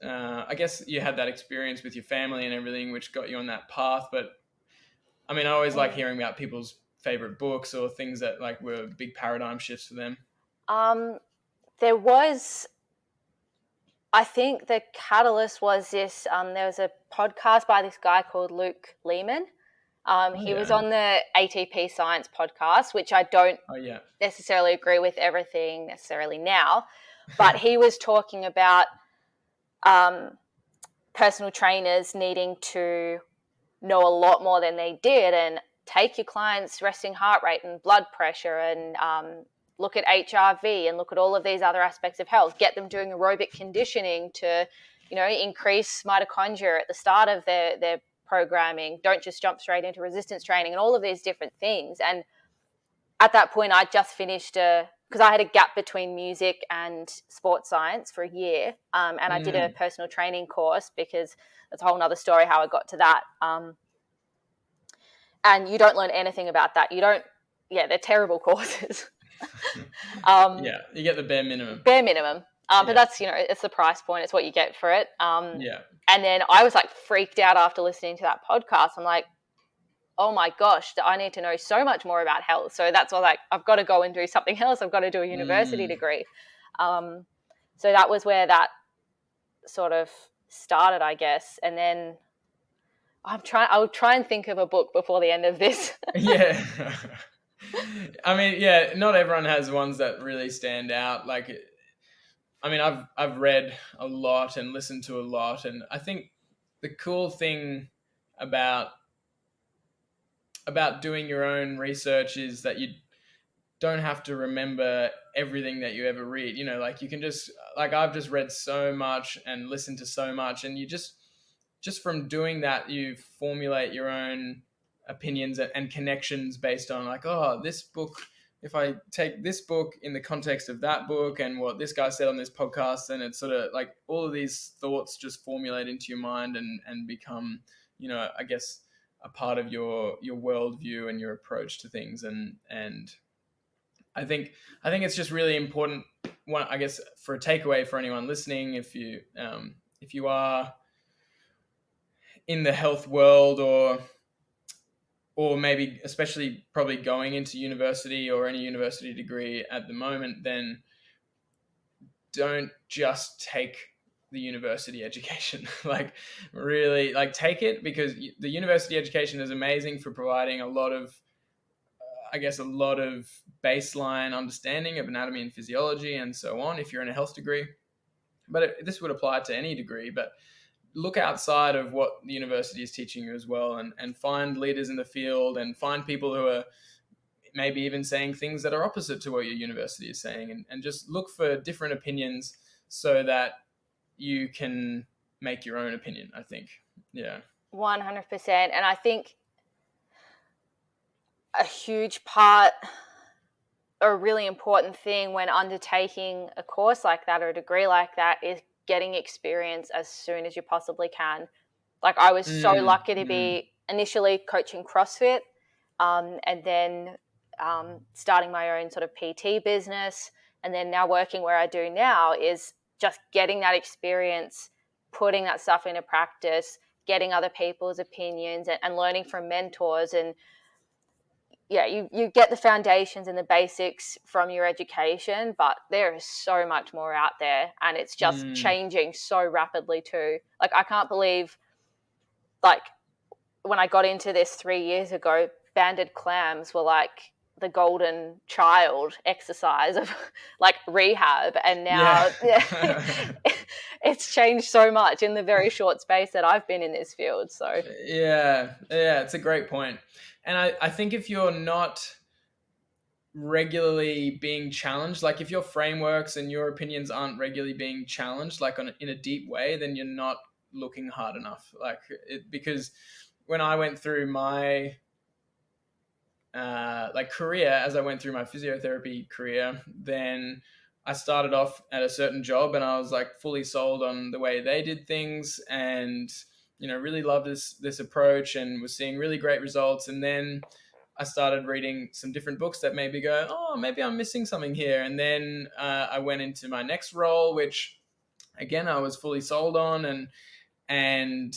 I guess you had that experience with your family and everything, which got you on that path. But I mean, I always like hearing about people's favorite books or things that like were big paradigm shifts for them. There was, I think the catalyst was this, there was a podcast by this guy called Luke Lehman. He was on the ATP Science podcast, which I don't necessarily agree with everything necessarily now, but he was talking about personal trainers needing to know a lot more than they did, and take your clients' resting heart rate and blood pressure, and look at HRV, and look at all of these other aspects of health, get them doing aerobic conditioning to, increase mitochondria at the start of their programming. Don't just jump straight into resistance training, and all of these different things. And at that point, I just finished because I had a gap between music and sports science for a year, and I did a personal training course, because that's a whole nother story how I got to that. And you don't learn anything about that. They're terrible courses. You get the bare minimum. But that's, it's the price point. It's what you get for it. And then I was like freaked out after listening to that podcast. I'm like, oh my gosh, I need to know so much more about health. So that's why, like, I've got to go and do something else. I've got to do a university degree. So that was where that sort of started, I guess. And then I'll try and think of a book before the end of this. Yeah. I mean, not everyone has ones that really stand out. Like, I mean, I've read a lot and listened to a lot, and I think the cool thing about doing your own research is that you don't have to remember everything that you ever read. Like you can just, like I've just read so much and listened to so much, and you just from doing that, you formulate your own opinions and connections based on like, oh, this book, if I take this book in the context of that book and what this guy said on this podcast, then it's sort of like all of these thoughts just formulate into your mind and become, I guess a part of your worldview and your approach to things. And I think it's just really important, one, I guess, for a takeaway for anyone listening, if you are in the health world, or maybe especially probably going into university or any university degree at the moment, then don't just take the university education. Like really, like take it, because the university education is amazing for providing a lot of baseline understanding of anatomy and physiology and so on if you're in a health degree. But this would apply to any degree. But look outside of what the university is teaching you as well, and find leaders in the field, and find people who are maybe even saying things that are opposite to what your university is saying, and just look for different opinions so that you can make your own opinion, I think. Yeah. 100%. And I think a huge part, or a really important thing when undertaking a course like that or a degree like that, is getting experience as soon as you possibly can. Like I was so lucky to be initially coaching CrossFit, and then starting my own sort of PT business, and then now working where I do now, is just getting that experience, putting that stuff into practice, getting other people's opinions, and learning from mentors. And yeah, you get the foundations and the basics from your education, but there is so much more out there, and it's just changing so rapidly too. Like I can't believe, like when I got into this 3 years ago, banded clams were like the golden child exercise of like rehab, and now it's changed so much in the very short space that I've been in this field. So yeah, it's a great point. And I think if you're not regularly being challenged, like if your frameworks and your opinions aren't regularly being challenged, like in a deep way, then you're not looking hard enough. Because when I went through my career, as I went through my physiotherapy career, then I started off at a certain job and I was like fully sold on the way they did things, and really loved this approach and was seeing really great results. And then I started reading some different books that made me go, oh, maybe I'm missing something here. And then I went into my next role, which again I was fully sold on, and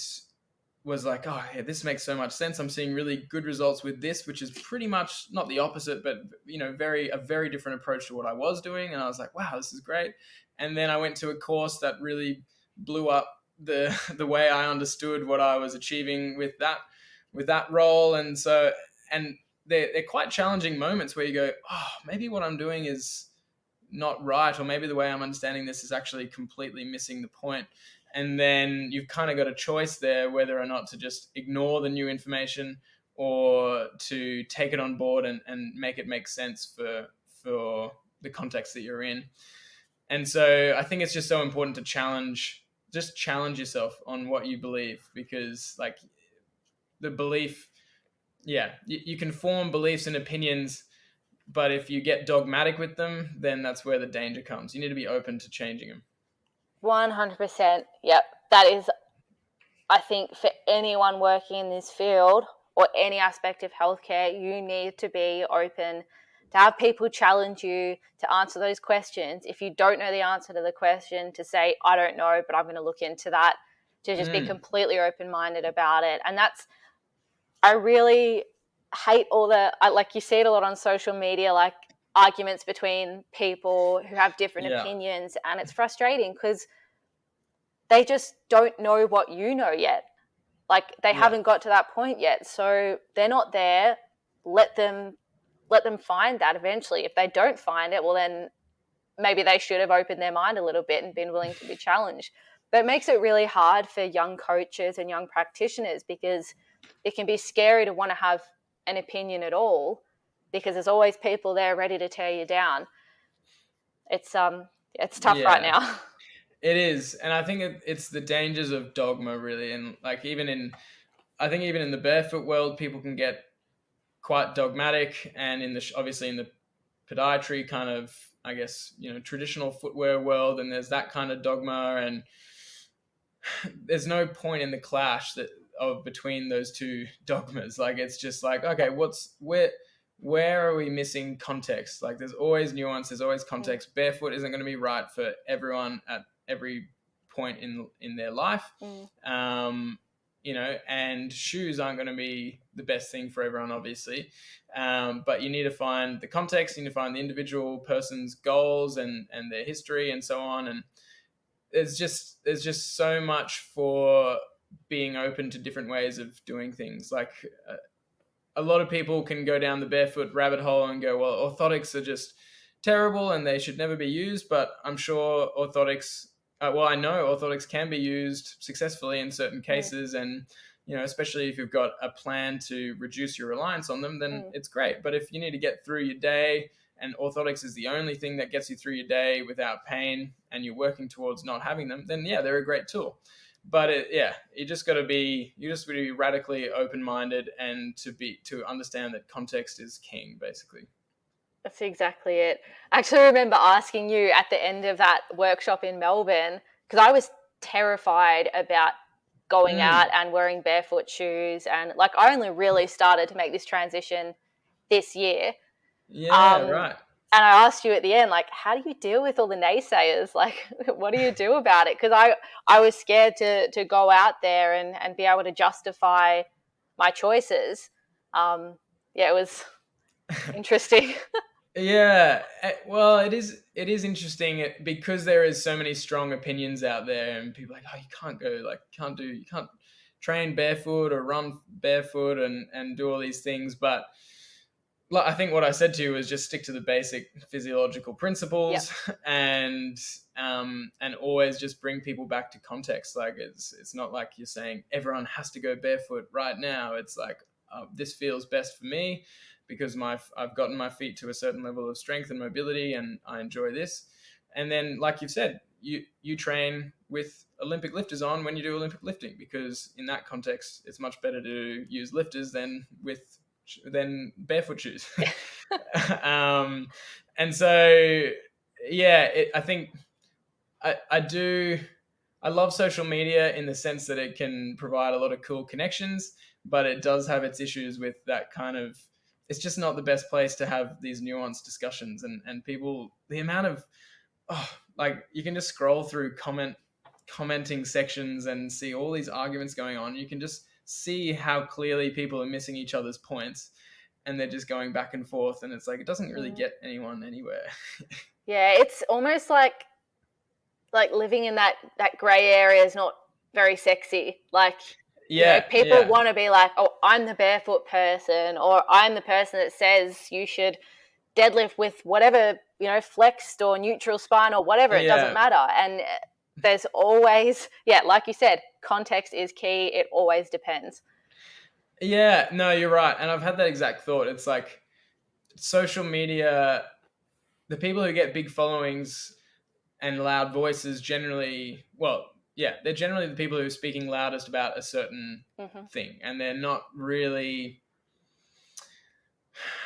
was like, oh yeah, this makes so much sense. I'm seeing really good results with this, which is pretty much not the opposite, but a very different approach to what I was doing. And I was like, wow, this is great. And then I went to a course that really blew up the way I understood what I was achieving with that role. And so, and they're quite challenging moments where you go, oh, maybe what I'm doing is not right, or maybe the way I'm understanding this is actually completely missing the point. And then you've kind of got a choice there whether or not to just ignore the new information or to take it on board and make it make sense for the context that you're in. And so I think it's just so important to challenge yourself on what you believe, because like the belief, you can form beliefs and opinions, but if you get dogmatic with them, then that's where the danger comes. You need to be open to changing them. 100%. Yep. That is, I think, for anyone working in this field or any aspect of healthcare, you need to be open to have people challenge you to answer those questions. If you don't know the answer to the question, to say, I don't know, but I'm going to look into that, to just be completely open-minded about it. And I really hate like you see it a lot on social media, like arguments between people who have different opinions, and it's frustrating because they just don't know what you know yet. Like they haven't got to that point yet, so they're not there. Let them find that eventually. If they don't find it, well then maybe they should have opened their mind a little bit and been willing to be challenged. But it makes it really hard for young coaches and young practitioners, because it can be scary to want to have an opinion at all, because there's always people there ready to tear you down. it's tough right Yeah, now. it is. And I think it's the dangers of dogma, really. And like, I think even in the barefoot world, people can get quite dogmatic. And obviously in the podiatry kind of, I guess, traditional footwear world, and there's that kind of dogma. And there's no point in the clash between those two dogmas. Like, it's just like, okay, where are we missing context? Like, there's always nuance, there's always context. Barefoot isn't going to be right for everyone at every point in their life. And shoes aren't going to be the best thing for everyone, obviously. But you need to find the context, you need to find the individual person's goals and their history and so on. And there's just so much for being open to different ways of doing things. Like, a lot of people can go down the barefoot rabbit hole and go, well, orthotics are just terrible and they should never be used. But I'm sure I know orthotics can be used successfully in certain cases. And, especially if you've got a plan to reduce your reliance on them, then it's great. But if you need to get through your day and orthotics is the only thing that gets you through your day without pain, and you're working towards not having them, then yeah, they're a great tool. But you just got to be radically open-minded and to understand that context is king, basically. That's exactly it. I actually remember asking you at the end of that workshop in Melbourne, because I was terrified about going out and wearing barefoot shoes. And like, I only really started to make this transition this year. Yeah, right. And I asked you at the end, like, how do you deal with all the naysayers? Like, what do you do about it? Because I was scared to go out there and be able to justify my choices. It was interesting. Yeah, well, it is interesting because there is so many strong opinions out there, and people are like, oh, you can't train barefoot or run barefoot and do all these things. But I think what I said to you was just stick to the basic physiological principles. Yep. and always just bring people back to context. Like, it's not like you're saying everyone has to go barefoot right now. It's like, this feels best for me because I've gotten my feet to a certain level of strength and mobility, and I enjoy this. And then, like you've said, you train with Olympic lifters on when you do Olympic lifting, because in that context, it's much better to use lifters than barefoot shoes. And so, yeah, I think I love social media in the sense that it can provide a lot of cool connections, but it does have its issues with that kind of, it's just not the best place to have these nuanced discussions. And people, the amount of, like, you can just scroll through commenting sections and see all these arguments going on. You can just see how clearly people are missing each other's points, and they're just going back and forth. And it's like, it doesn't really get anyone anywhere. Yeah, it's almost like living in that gray area is not very sexy. Like, people want to be like, oh, I'm the barefoot person, or I'm the person that says you should deadlift with whatever, flexed or neutral spine or whatever. It doesn't matter. And there's always, like you said, context is key. It always depends. Yeah, no, you're right. And I've had that exact thought. It's like social media, the people who get big followings and loud voices generally, they're generally the people who are speaking loudest about a certain thing. And they're not really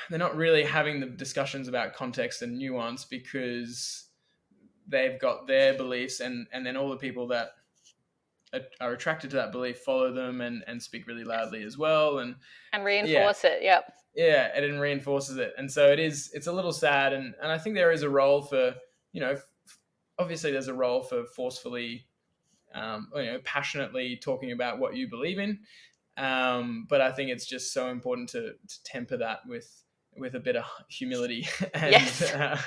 having the discussions about context and nuance, because they've got their beliefs, and then all the people that are attracted to that belief follow them and speak really loudly as well, and reinforce it. Yep. Yeah, it reinforces it. And so it's a little sad, and I think there is a role for, obviously there's a role for forcefully passionately talking about what you believe in, but I think it's just so important to temper that with a bit of humility and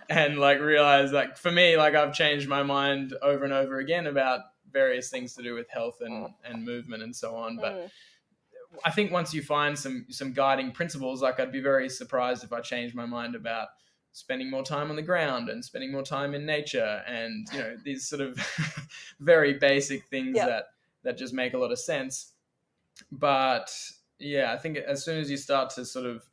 and like realize, like, for me, like, I've changed my mind over and over again about various things to do with health and movement and so on. But I think once you find some guiding principles, like, I'd be very surprised if I changed my mind about spending more time on the ground and spending more time in nature, and these sort of very basic things that just make a lot of sense. But I think as soon as you start to sort of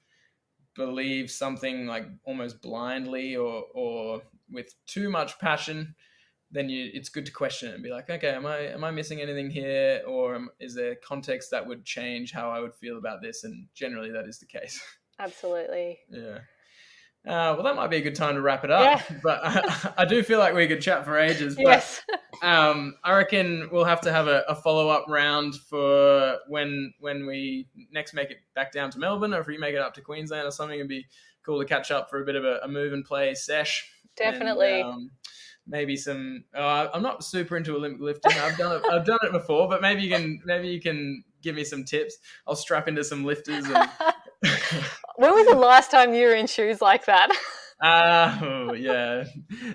believe something, like, almost blindly or with too much passion, then it's good to question it and be like, okay, am I missing anything here, or is there context that would change how I would feel about this? And generally, that is the case. Absolutely. Yeah. Well, that might be a good time to wrap it up. Yeah. But I do feel like we could chat for ages. Yes. But I reckon we'll have to have a follow-up round for when we next make it back down to Melbourne, or if we make it up to Queensland or something. It'd be cool to catch up for a bit of a move and play sesh. Definitely. And, maybe some. I'm not super into Olympic lifting. I've done it before, but maybe you can give me some tips. I'll strap into some lifters. And when was the last time you were in shoes like that? Yeah,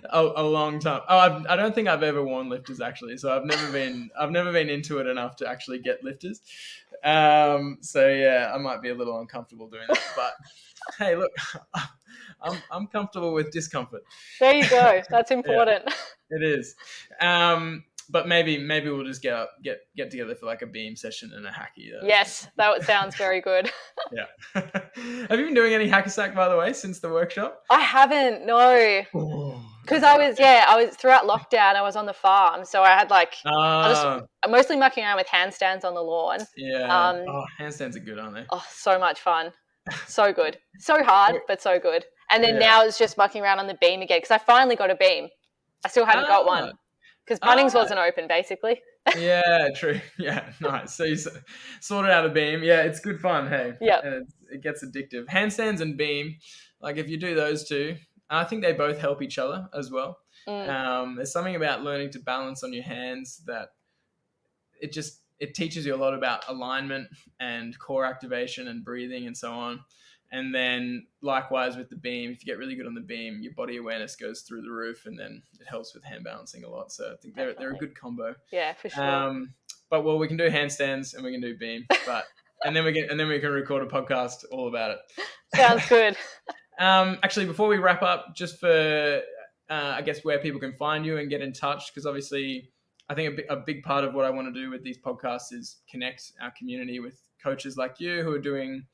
a long time. I don't think I've ever worn lifters actually. So I've never been into it enough to actually get lifters. So yeah, I might be a little uncomfortable doing that. But hey, look. I'm comfortable with discomfort. There you go. That's important. Yeah, it is. But maybe we'll just get together for like a beam session and a hacky. Yes, that sounds very good. Yeah. Have you been doing any hacky sack, by the way, since the workshop? I haven't, no. Because I was throughout lockdown. I was on the farm, so I had I'm mostly mucking around with handstands on the lawn. Yeah. Handstands are good, aren't they? Oh, so much fun. So good. So hard, but so good. And then now it's just mucking around on the beam again, because I finally got a beam. I still hadn't got one because Bunnings wasn't open, basically. Yeah, true. Yeah, nice. So you sorted out a beam. Yeah, it's good fun, hey? Yeah. It gets addictive. Handstands and beam, like if you do those two, I think they both help each other as well. There's something about learning to balance on your hands that it teaches you a lot about alignment and core activation and breathing and so on. And then likewise with the beam, if you get really good on the beam, your body awareness goes through the roof, and then it helps with hand balancing a lot. So I think they're a good combo. Yeah, for sure. But we can do handstands and we can do beam, and then we can record a podcast all about it. Sounds good. Actually, before we wrap up, just for I guess where people can find you and get in touch, because obviously I think a big part of what I want to do with these podcasts is connect our community with coaches like you who are doing,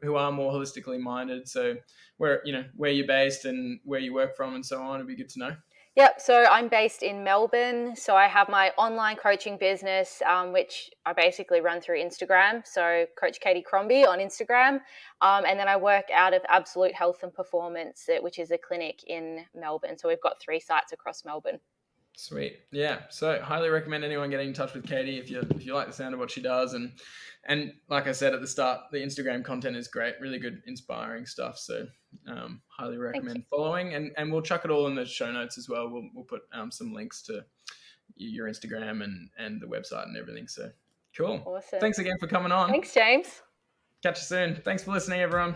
who are more holistically minded. So where you're based and where you work from and so on, it'd be good to know. Yep. So I'm based in Melbourne. So I have my online coaching business, which I basically run through Instagram. So Coach Katie Crombie on Instagram. And then I work out of Absolute Health and Performance, which is a clinic in Melbourne. So we've got 3 sites across Melbourne. Sweet. Yeah. So highly recommend anyone getting in touch with Katie if you like the sound of what she does. And like I said at the start, the Instagram content is great, really good, inspiring stuff. So highly recommend following, and we'll chuck it all in the show notes as well. We'll put some links to your Instagram and the website and everything. So cool. Awesome. Thanks again for coming on. Thanks, James. Catch you soon. Thanks for listening, everyone.